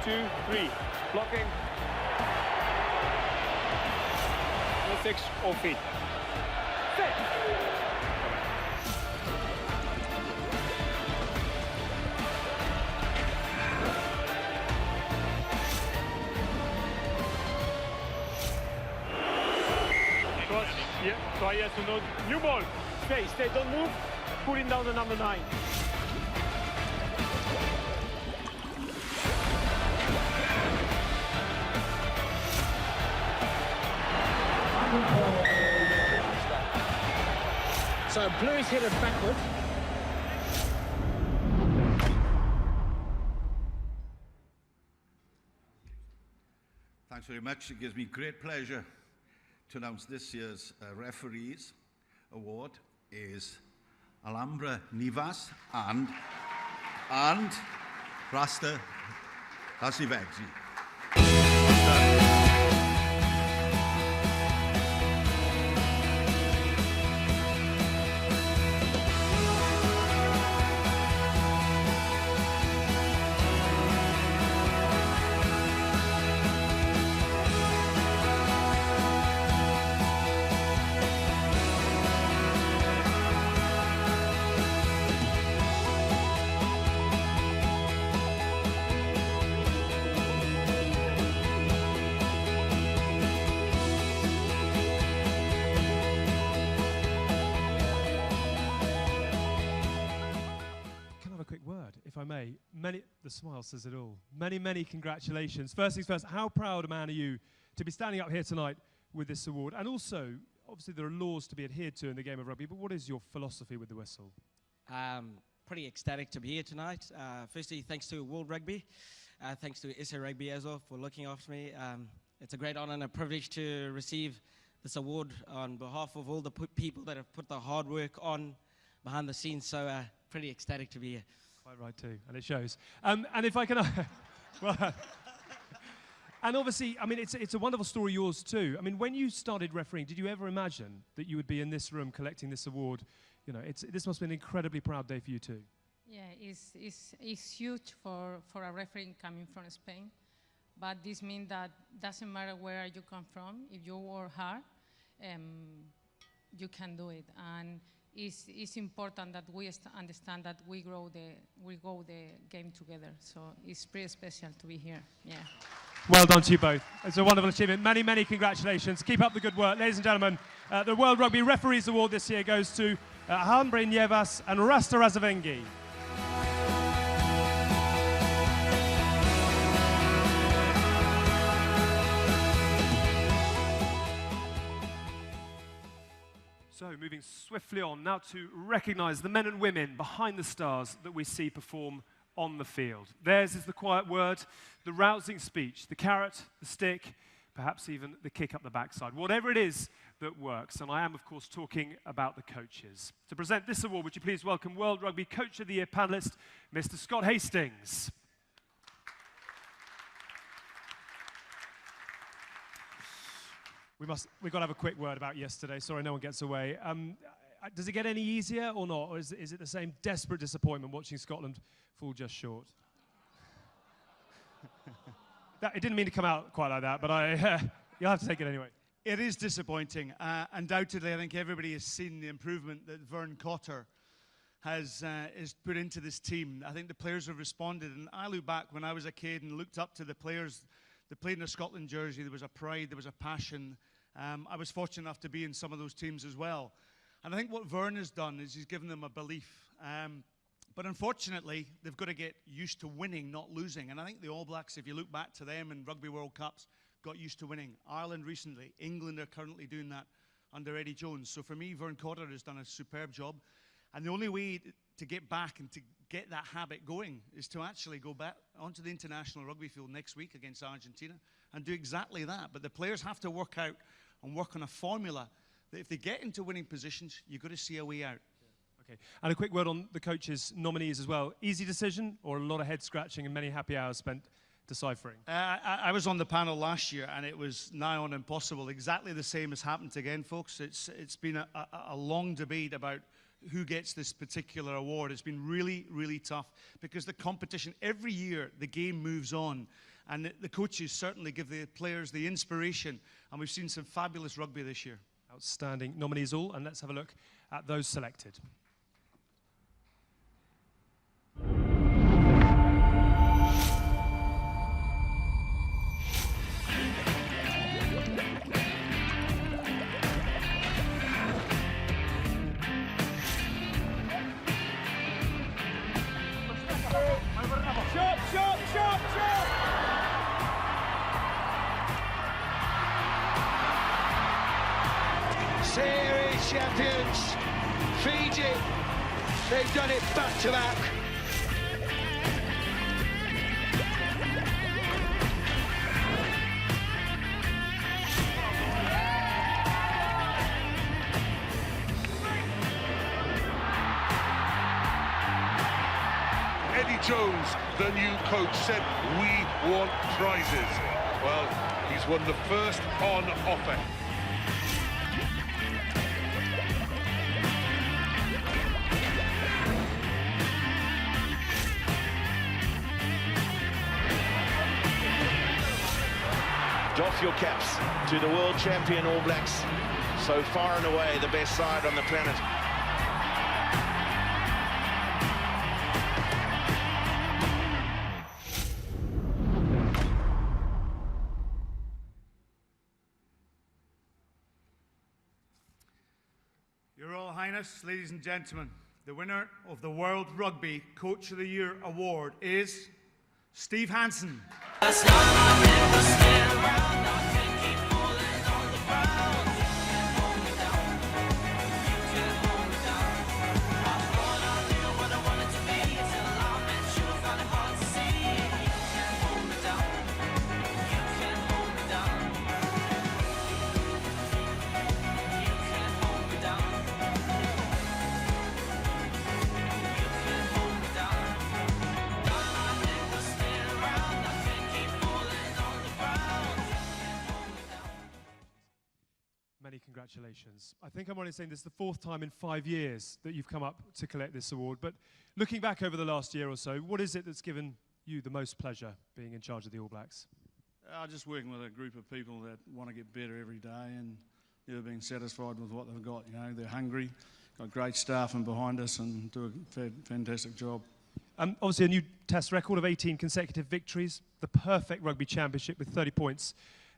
2, 3. Blocking. 6 off feet. Set. Cross, yeah, try yes or no. New ball. Stay, don't move. Pulling down the number 9. So blue is headed backward. Thanks very much. It gives me great pleasure to announce this year's referees award is Alhambra Nivas and Rasta Hasivegzi. If I may, the smile says it all. Many congratulations. First things first, how proud a man are you to be standing up here tonight with this award? And also, obviously there are laws to be adhered to in the game of rugby, but what is your philosophy with the whistle? Pretty ecstatic to be here tonight. Firstly, thanks to World Rugby. Thanks to SA Rugby as well for looking after me. It's a great honor and a privilege to receive this award on behalf of all the people that have put the hard work on behind the scenes. So pretty ecstatic to be here. Quite right too, and it shows. And if I can, well, and obviously, I mean, it's a wonderful story yours too. I mean, when you started refereeing, did you ever imagine that you would be in this room collecting this award? You know, this must be an incredibly proud day for you too. Yeah, it's huge for a referee coming from Spain, but this means that doesn't matter where you come from. If you work hard, you can do it. And it's important that we understand that we go the game together. So it's pretty special to be here. Yeah. Well done to you both. It's a wonderful achievement. Many congratulations. Keep up the good work. Ladies and gentlemen, the World Rugby Referees Award this year goes to Alhambra Nivas and Rasta Hasivegzi. So, moving swiftly on, now to recognise the men and women behind the stars that we see perform on the field. Theirs is the quiet word, the rousing speech, the carrot, the stick, perhaps even the kick up the backside. Whatever it is that works. And I am, of course, talking about the coaches. To present this award, would you please welcome World Rugby Coach of the Year panellist, Mr. Scott Hastings. We've got to have a quick word about yesterday. Sorry, no one gets away. Does it get any easier or not? Or is it the same desperate disappointment watching Scotland fall just short? It didn't mean to come out quite like that, but you'll have to take it anyway. It is disappointing. Undoubtedly, I think everybody has seen the improvement that Vern Cotter has put into this team. I think the players have responded. And I look back when I was a kid and looked up to the players that played in a Scotland jersey. There was a pride, there was a passion. I was fortunate enough to be in some of those teams as well. And I think what Vern has done is he's given them a belief. But unfortunately, they've got to get used to winning, not losing. And I think the All Blacks, if you look back to them in Rugby World Cups, got used to winning. Ireland recently, England are currently doing that under Eddie Jones. So for me, Vern Cotter has done a superb job. And the only way to get back and to get that habit going is to actually go back onto the international rugby field next week against Argentina and do exactly that. But the players have to work out and work on a formula that if they get into winning positions, you've got to see a way out. Okay. And a quick word on the coaches' nominees as well. Easy decision or a lot of head scratching and many happy hours spent deciphering? I was on the panel last year and it was nigh on impossible. Exactly the same has happened again, folks. It's been a long debate about who gets this particular award. It's been really, really tough because the competition, every year the game moves on, and the coaches certainly give the players the inspiration, and we've seen some fabulous rugby this year. Outstanding nominees all, and let's have a look at those selected. Series champions, Fiji, they've done it back to back. Eddie Jones, the new coach, said, "We want prizes." Well, he's won the first on offer. Doff your caps to the world champion All Blacks. So far and away the best side on the planet. Your Royal Highness, ladies and gentlemen, the winner of the World Rugby Coach of the Year award is Steve Hansen. Many congratulations. I think I'm only saying this is the 4th time in 5 years that you've come up to collect this award, but looking back over the last year or so, what is it that's given you the most pleasure being in charge of the All Blacks? Just working with a group of people that want to get better every day and never being satisfied with what they've got. You know, they're hungry, got great staff and behind us and do a fantastic job. Obviously a new test record of 18 consecutive victories, the perfect rugby championship with 30 points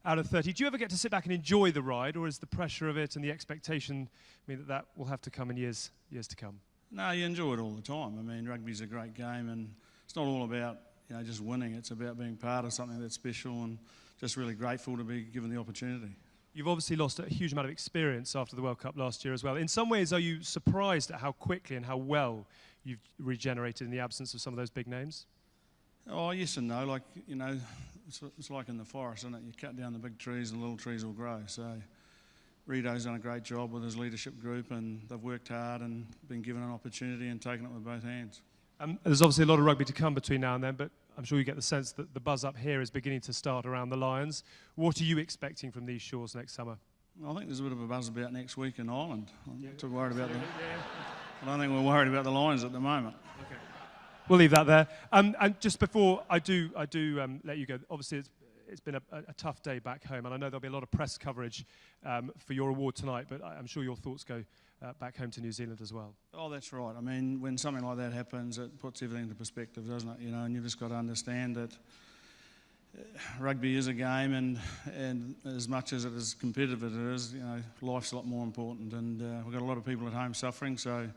out of 30. Do you ever get to sit back and enjoy the ride, or is the pressure of it and the expectation mean that will have to come in years to come? No, you enjoy it all the time. I mean, rugby's a great game, and it's not all about just winning. It's about being part of something that's special, and just really grateful to be given the opportunity. You've obviously lost a huge amount of experience after the World Cup last year as well. In some ways, are you surprised at how quickly and how well you've regenerated in the absence of some of those big names? Oh, yes and no. Like, it's like in the forest, isn't it? You cut down the big trees and the little trees will grow. So Rito's done a great job with his leadership group, and they've worked hard and been given an opportunity and taken it with both hands. There's obviously a lot of rugby to come between now and then, but I'm sure you get the sense that the buzz up here is beginning to start around the Lions. What are you expecting from these shores next summer? I think there's a bit of a buzz about next week in Ireland. I'm not too worried about I don't think we're worried about the Lions at the moment. Okay. We'll leave that there. And just before I do let you go, obviously it's been a tough day back home, and I know there'll be a lot of press coverage for your award tonight, but I'm sure your thoughts go back home to New Zealand as well. Oh, that's right. I mean, when something like that happens, it puts everything into perspective, doesn't it? And you've just got to understand that rugby is a game, and as much as it is competitive as it is, life's a lot more important, and we've got a lot of people at home suffering, so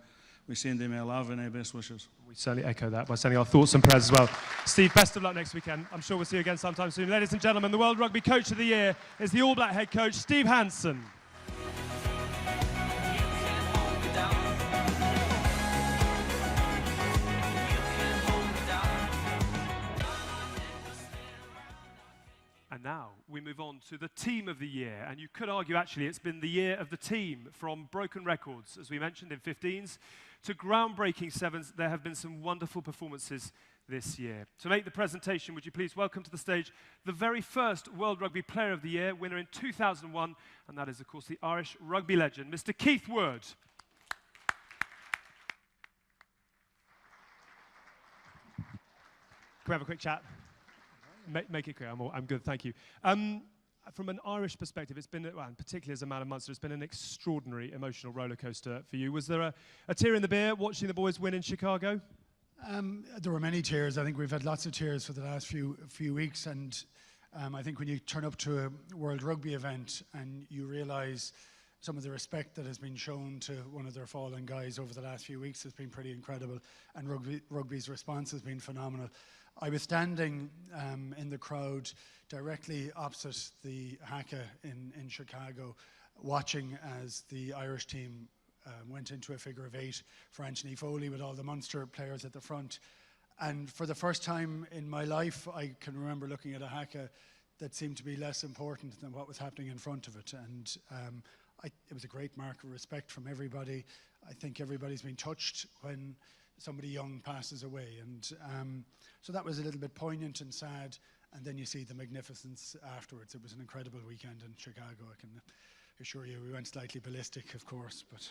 we send them our love and our best wishes. We certainly echo that by sending our thoughts and prayers as well. Steve, best of luck next weekend. I'm sure we'll see you again sometime soon. Ladies and gentlemen, the World Rugby Coach of the Year is the All Black head coach, Steve Hansen. And now we move on to the Team of the Year. And you could argue, actually, it's been the year of the team. From broken records, as we mentioned, in 15s, to groundbreaking 7s. There have been some wonderful performances this year. To make the presentation, would you please welcome to the stage the very first World Rugby Player of the Year, winner in 2001, and that is, of course, the Irish rugby legend, Mr. Keith Word. we have a quick chat? Make it clear. I'm good, thank you. From an Irish perspective, it's been, well, particularly as a man of Munster, it's been an extraordinary emotional roller coaster for you. Was there a tear in the beer watching the boys win in Chicago? There were many tears. I think we've had lots of tears for the last few weeks, and I think when you turn up to a World Rugby event and you realise some of the respect that has been shown to one of their fallen guys over the last few weeks has been pretty incredible, and rugby's response has been phenomenal. I was standing in the crowd directly opposite the haka in Chicago, watching as the Irish team went into a figure of 8 for Anthony Foley with all the Munster players at the front. And for the first time in my life, I can remember looking at a haka that seemed to be less important than what was happening in front of it. And it was a great mark of respect from everybody. I think everybody's been touched when somebody young passes away. And so that was a little bit poignant and sad. And then you see the magnificence afterwards. It was an incredible weekend in Chicago. I can assure you we went slightly ballistic, of course, but...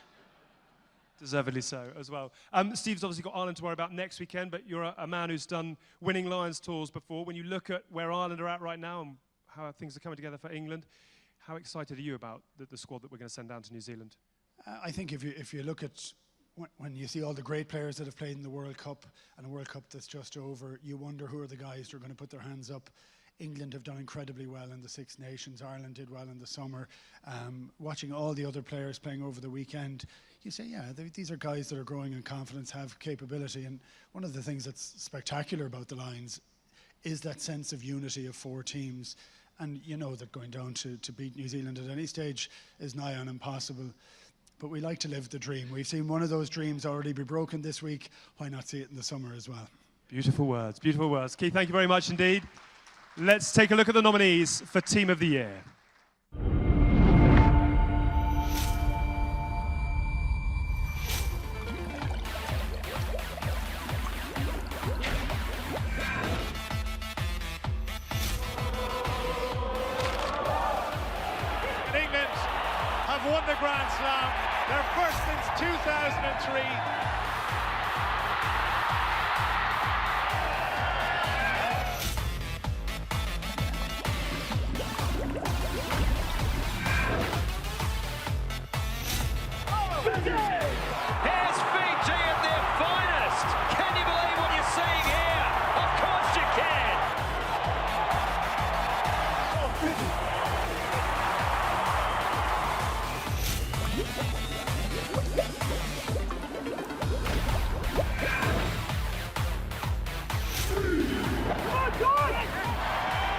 Deservedly so as well. Steve's obviously got Ireland to worry about next weekend, but you're a man who's done winning Lions tours before. When you look at where Ireland are at right now and how things are coming together for England, how excited are you about the squad that we're going to send down to New Zealand? I think if you look at when you see all the great players that have played in the World Cup and a World Cup that's just over, you wonder who are the guys who are going to put their hands up. England have done incredibly well in the Six Nations. Ireland did well in the summer. Watching all the other players playing over the weekend, you say, yeah, these are guys that are growing in confidence, have capability. And one of the things that's spectacular about the Lions is that sense of unity of 4 teams. And you know that going down to beat New Zealand at any stage is nigh on impossible. But we like to live the dream. We've seen one of those dreams already be broken this week. Why not see it in the summer as well? Beautiful words, beautiful words. Keith, thank you very much indeed. Let's take a look at the nominees for Team of the Year. England have won the Grand Slam, their first since 2003. Here's Fiji at their finest. Can you believe what you're seeing here? Of course you can.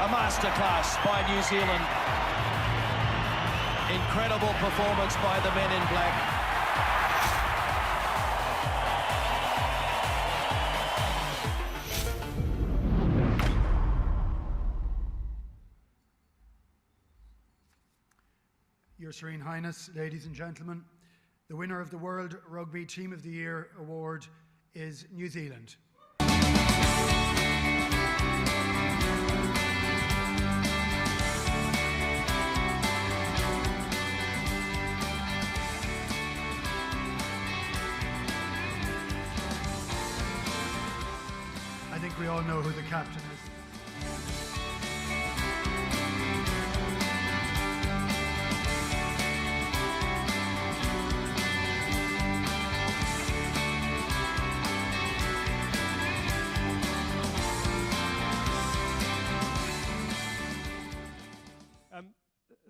A masterclass by New Zealand. Incredible performance by the men in black. Your Serene Highness, ladies and gentlemen, the winner of the World Rugby Team of the Year award is New Zealand. I think we all know who the captain is.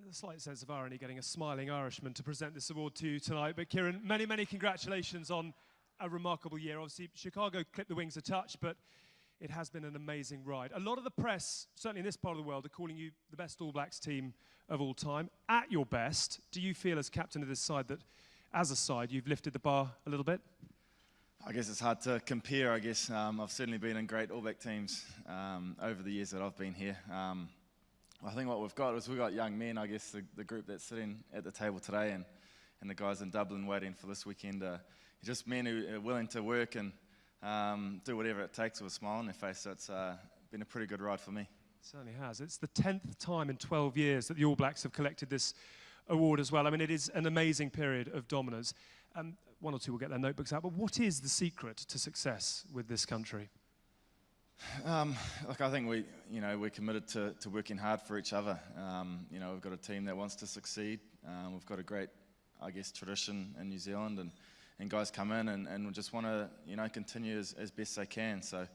A slight sense of irony getting a smiling Irishman to present this award to you tonight. But Kieran, many, many congratulations on a remarkable year. Obviously, Chicago clipped the wings a touch, but it has been an amazing ride. A lot of the press, certainly in this part of the world, are calling you the best All Blacks team of all time. At your best, do you feel as captain of this side that, as a side, you've lifted the bar a little bit? I guess it's hard to compare, I guess. I've certainly been in great All Black teams over the years that I've been here. I think what we've got is we've got young men, I guess, the group that's sitting at the table today and the guys in Dublin waiting for this weekend. Just men who are willing to work and do whatever it takes with a smile on their face. So it's been a pretty good ride for me. It certainly has. It's the 10th time in 12 years that the All Blacks have collected this award as well. I mean, it is an amazing period of dominance. One or two will get their notebooks out, but what is the secret to success with this country? Look, I think we're committed to working hard for each other. We've got a team that wants to succeed. We've got a great, I guess, tradition in New Zealand, and guys come in and just want to, continue as best they can. So,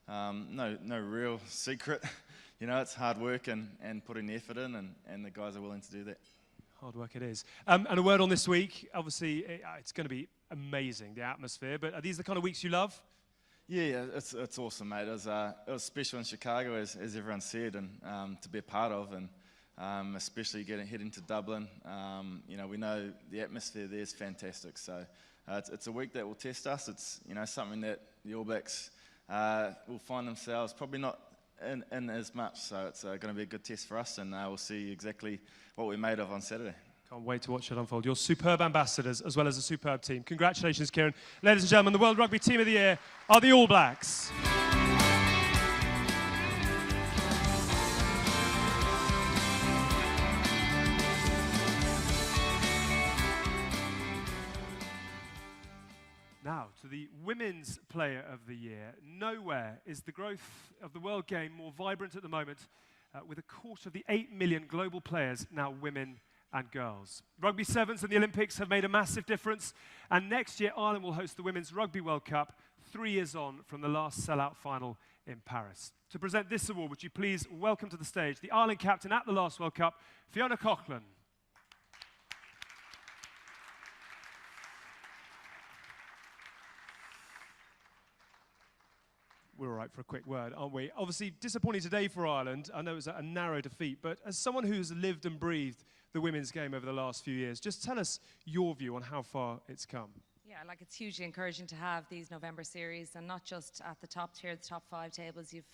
no real secret. It's hard work and putting the effort in, and the guys are willing to do that. Hard work it is. And a word on this week. Obviously, it's going to be amazing, the atmosphere. But are these the kind of weeks you love? Yeah, it's awesome, mate. It was special in Chicago, as everyone said, and to be a part of, and especially heading to Dublin. We know the atmosphere there is fantastic. So it's a week that will test us. It's something that the All Blacks will find themselves probably not in as much. So it's going to be a good test for us, and we'll see exactly what we're made of on Saturday. Can't wait to watch it unfold. You're superb ambassadors, as well as a superb team. Congratulations, Kieran. Ladies and gentlemen, the World Rugby Team of the Year are the All Blacks. Now, to the Women's Player of the Year. Nowhere is the growth of the world game more vibrant at the moment, with a quarter of the 8 million global players now women and girls. Rugby Sevens and the Olympics have made a massive difference, and next year Ireland will host the Women's Rugby World Cup 3 years on from the last sellout final in Paris. To present this award, would you please welcome to the stage the Ireland captain at the last World Cup, Fiona Coughlin. We're all right for a quick word, aren't we? Obviously, disappointing today for Ireland. I know it was a narrow defeat, but as someone who's lived and breathed the women's game over the last few years, just tell us your view on how far it's come. Yeah, it's hugely encouraging to have these November series, and not just at the top tier, the top 5 tables. You've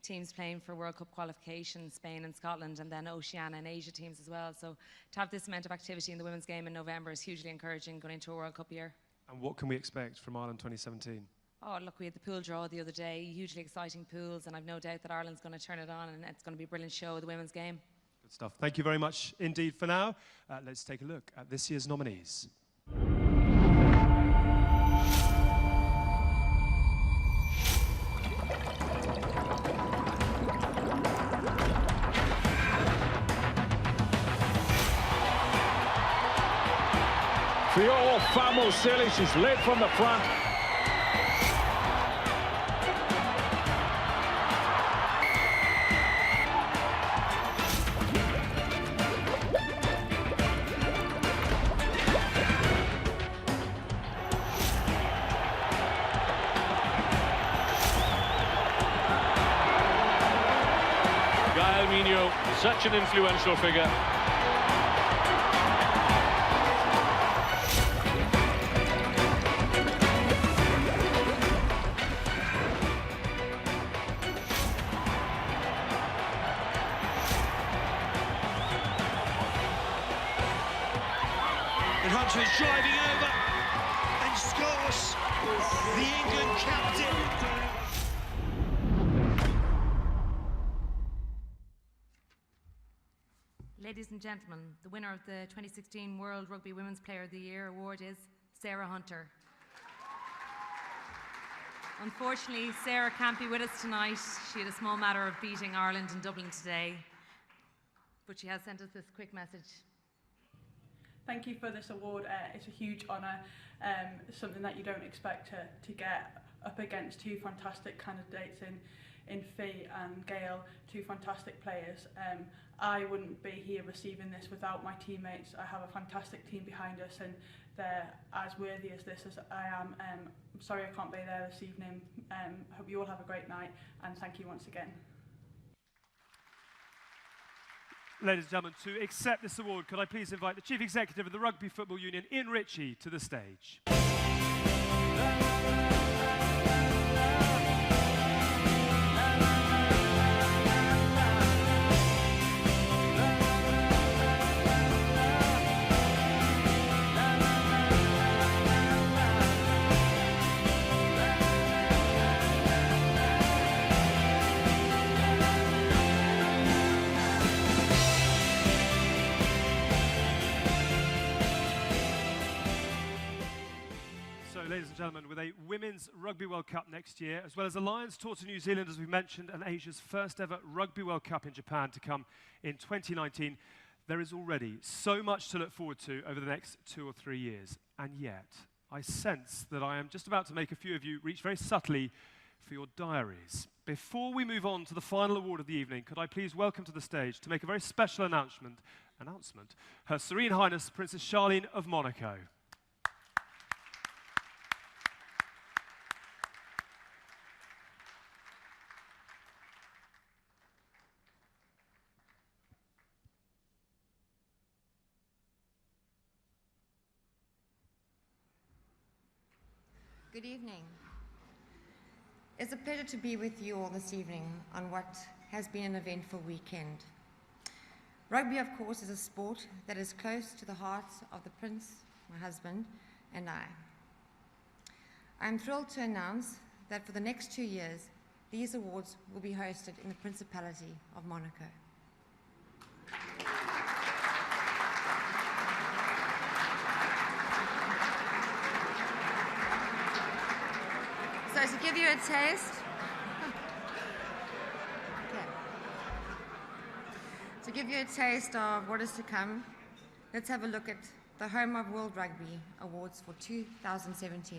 teams playing for World Cup qualifications, Spain and Scotland, and then Oceania and Asia teams as well. So to have this amount of activity in the women's game in November is hugely encouraging going into a World Cup year. And what can we expect from Ireland 2017? Oh, look, we had the pool draw the other day, hugely exciting pools, and I've no doubt that Ireland's going to turn it on, and it's going to be a brilliant show of the women's game. Good stuff. Thank you very much indeed for now. Let's take a look at this year's nominees. Fiona Famo-Silly, she's led from the front. Such an influential figure. And Hunter is driving over and scores. The England captain. Ladies and gentlemen, the winner of the 2016 World Rugby Women's Player of the Year award is Sarah Hunter. Unfortunately, Sarah can't be with us tonight. She had a small matter of beating Ireland in Dublin today, but she has sent us this quick message. Thank you for this award. It's a huge honour, something that you don't expect to get up against two fantastic candidates in Fee and Gail, two fantastic players. I wouldn't be here receiving this without my teammates. I have a fantastic team behind us, and they're as worthy as this as I am. I'm sorry I can't be there this evening. Hope you all have a great night, and thank you once again. Ladies and gentlemen, to accept this award, could I please invite the Chief Executive of the Rugby Football Union, Ian Ritchie, to the stage. So, ladies and gentlemen, with a Women's Rugby World Cup next year, as well as a Lions tour to New Zealand, as we mentioned, and Asia's first ever Rugby World Cup in Japan to come in 2019, there is already so much to look forward to over the next 2 or 3 years. And yet, I sense that I am just about to make a few of you reach very subtly for your diaries. Before we move on to the final award of the evening, could I please welcome to the stage to make a very special announcement, Her Serene Highness Princess Charlene of Monaco. Good evening. It's a pleasure to be with you all this evening on what has been an eventful weekend. Rugby, of course, is a sport that is close to the hearts of the Prince, my husband, and I. I'm thrilled to announce that for the next 2 years, these awards will be hosted in the Principality of Monaco. So to give you a taste, to give you a taste of what is to come, let's have a look at the home of World Rugby Awards for 2017-2018.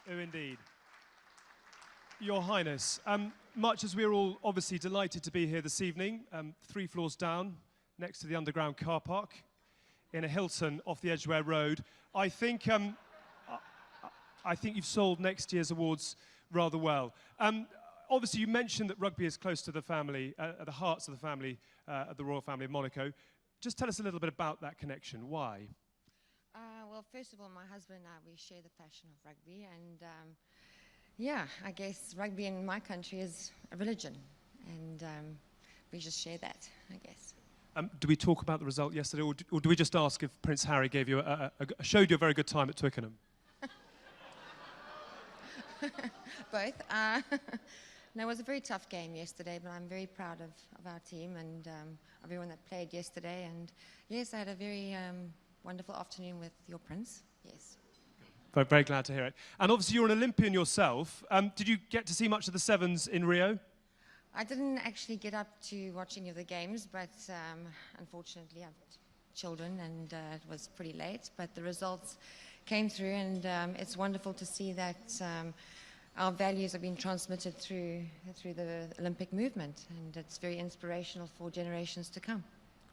Oh, indeed. Your Highness, much as we're all obviously delighted to be here this evening, 3 floors down, next to the underground car park, in a Hilton off the Edgware Road, I think you've sold next year's awards rather well. Obviously, you mentioned that rugby is close to the family, at the hearts of the family, of the royal family of Monaco. Just tell us a little bit about that connection. Why? Well, first of all, my husband and I, we share the passion of rugby, and yeah, I guess rugby in my country is a religion, and we just share that, I guess. Do we talk about the result yesterday, or do we just ask if Prince Harry gave you showed you a very good time at Twickenham? Both. No, it was a very tough game yesterday, but I'm very proud of our team and everyone that played yesterday. And yes, I had a very wonderful afternoon with your Prince. Yes. Very, very glad to hear it. And obviously you're an Olympian yourself. Did you get to see much of the Sevens in Rio? I didn't actually get up to watch any of the games, but unfortunately I have children and it was pretty late. But the results came through, and it's wonderful to see that our values are being transmitted through the Olympic movement, and it's very inspirational for generations to come.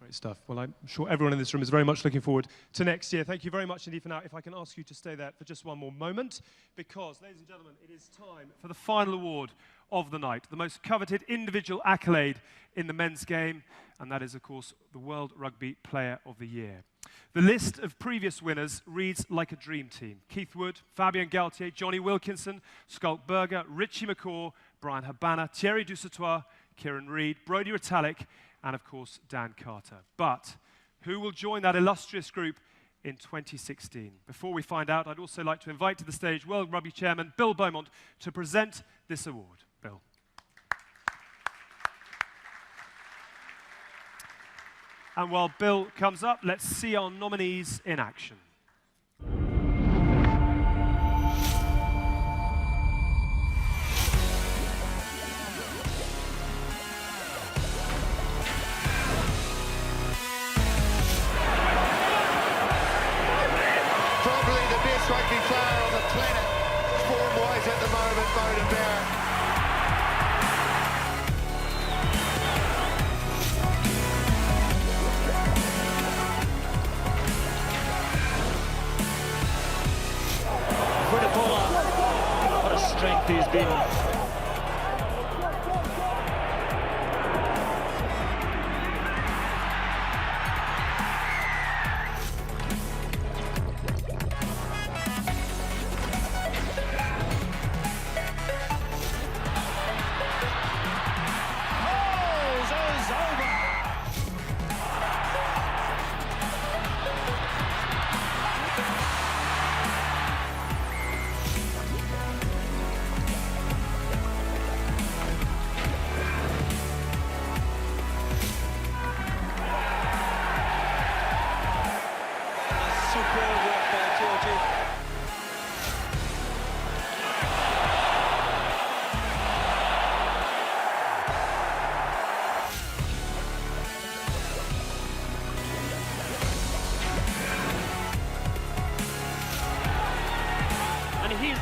Great stuff. Well, I'm sure everyone in this room is very much looking forward to next year. Thank you very much indeed for now. If I can ask you to stay there for just one more moment, because, ladies and gentlemen, it is time for the final award of the night, the most coveted individual accolade in the men's game, and that is, of course, the World Rugby Player of the Year. The list of previous winners reads like a dream team. Keith Wood, Fabien Galtier, Johnny Wilkinson, Skulk Berger, Richie McCaw, Brian Habana, Thierry Dusautoir, Kieran Reid, Brodie Retallick, and of course, Dan Carter. But who will join that illustrious group in 2016? Before we find out, I'd also like to invite to the stage World Rugby Chairman Bill Beaumont to present this award. Bill. And while Bill comes up, let's see our nominees in action. Rugby player on the planet, form-wise at the moment, Vernon Pugh.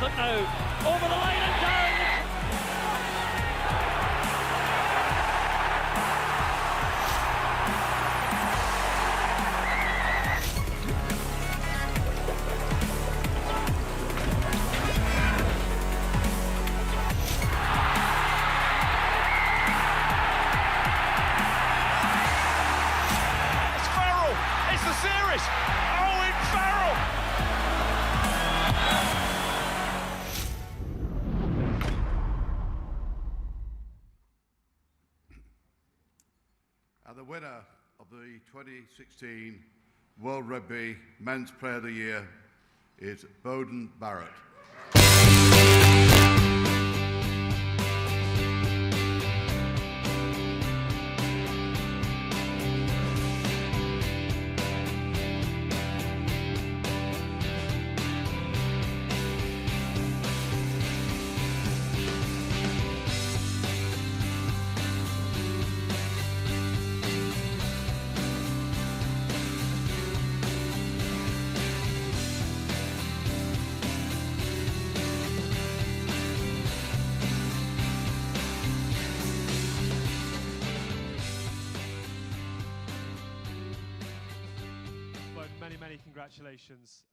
it now. Over the line and down. And the winner of the 2016 World Rugby Men's Player of the Year is Vernon Barrett. Many congratulations.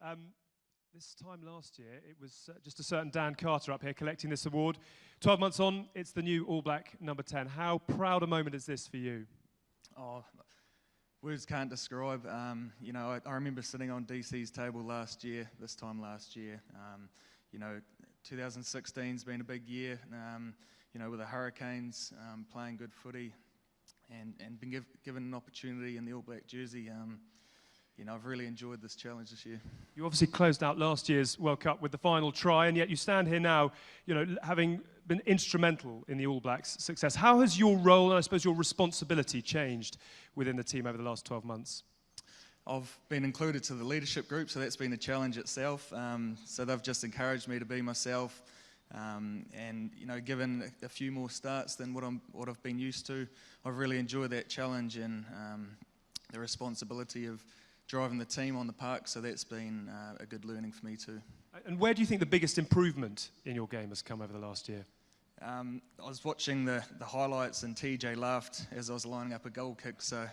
This time last year, it was just a certain Dan Carter up here collecting this award. 12 months on, it's the new All Black number 10. How proud a moment is this for you? Oh, words can't describe. You know, I remember sitting on DC's table this time last year. You know, 2016's been a big year, you know, with the Hurricanes playing good footy and been given an opportunity in the All Black jersey. You know, I've really enjoyed this challenge this year. You obviously closed out last year's World Cup with the final try, and yet you stand here now, you know, having been instrumental in the All Blacks' success. How has your role and I suppose your responsibility changed within the team over the last 12 months? I've been included to the leadership group, so that's been a challenge itself. So they've just encouraged me to be myself, and you know, given a few more starts than what I've been used to. I've really enjoyed that challenge and the responsibility of driving the team on the park, so that's been a good learning for me too. And where do you think the biggest improvement in your game has come over the last year? I was watching the highlights and TJ laughed as I was lining up a goal kick, so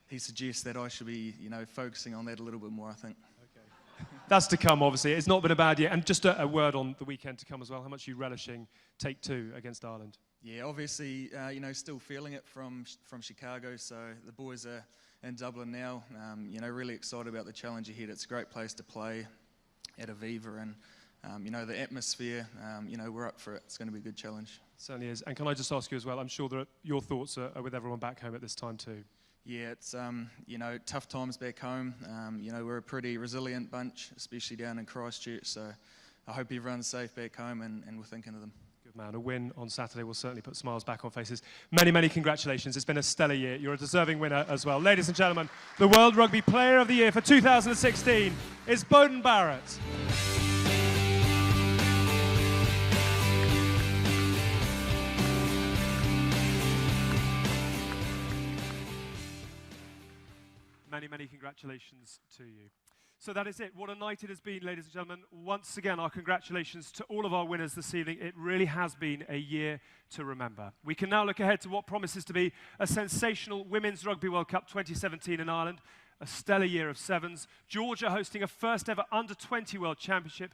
he suggests that I should be, you know, focusing on that a little bit more, I think. Okay. That's to come, obviously. It's not been a bad year. And just a word on the weekend to come as well. How much are you relishing take 2 against Ireland? Yeah, obviously, you know, still feeling it from Chicago, so the boys are in Dublin now. You know, really excited about the challenge ahead. It's a great place to play at Aviva, and you know, the atmosphere, you know, we're up for it. It's going to be a good challenge. Certainly is. And can I just ask you as well, I'm sure that your thoughts are with everyone back home at this time too. Yeah, it's, you know, tough times back home. You know, we're a pretty resilient bunch, especially down in Christchurch, so I hope everyone's safe back home and we're thinking of them. Good man. A win on Saturday will certainly put smiles back on faces. Many, many congratulations. It's been a stellar year. You're a deserving winner as well. Ladies and gentlemen, the World Rugby Player of the Year for 2016 is Vernon Barrett. Many, many congratulations to you. So that is it. What a night it has been, ladies and gentlemen. Once again, our congratulations to all of our winners this evening. It really has been a year to remember. We can now look ahead to what promises to be a sensational Women's Rugby World Cup 2017 in Ireland, a stellar year of sevens, Georgia hosting a first ever Under-20 World Championship,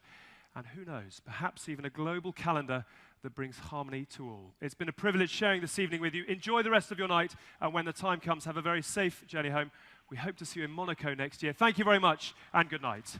and who knows, perhaps even a global calendar that brings harmony to all. It's been a privilege sharing this evening with you. Enjoy the rest of your night, and when the time comes, have a very safe journey home. We hope to see you in Monaco next year. Thank you very much, and good night.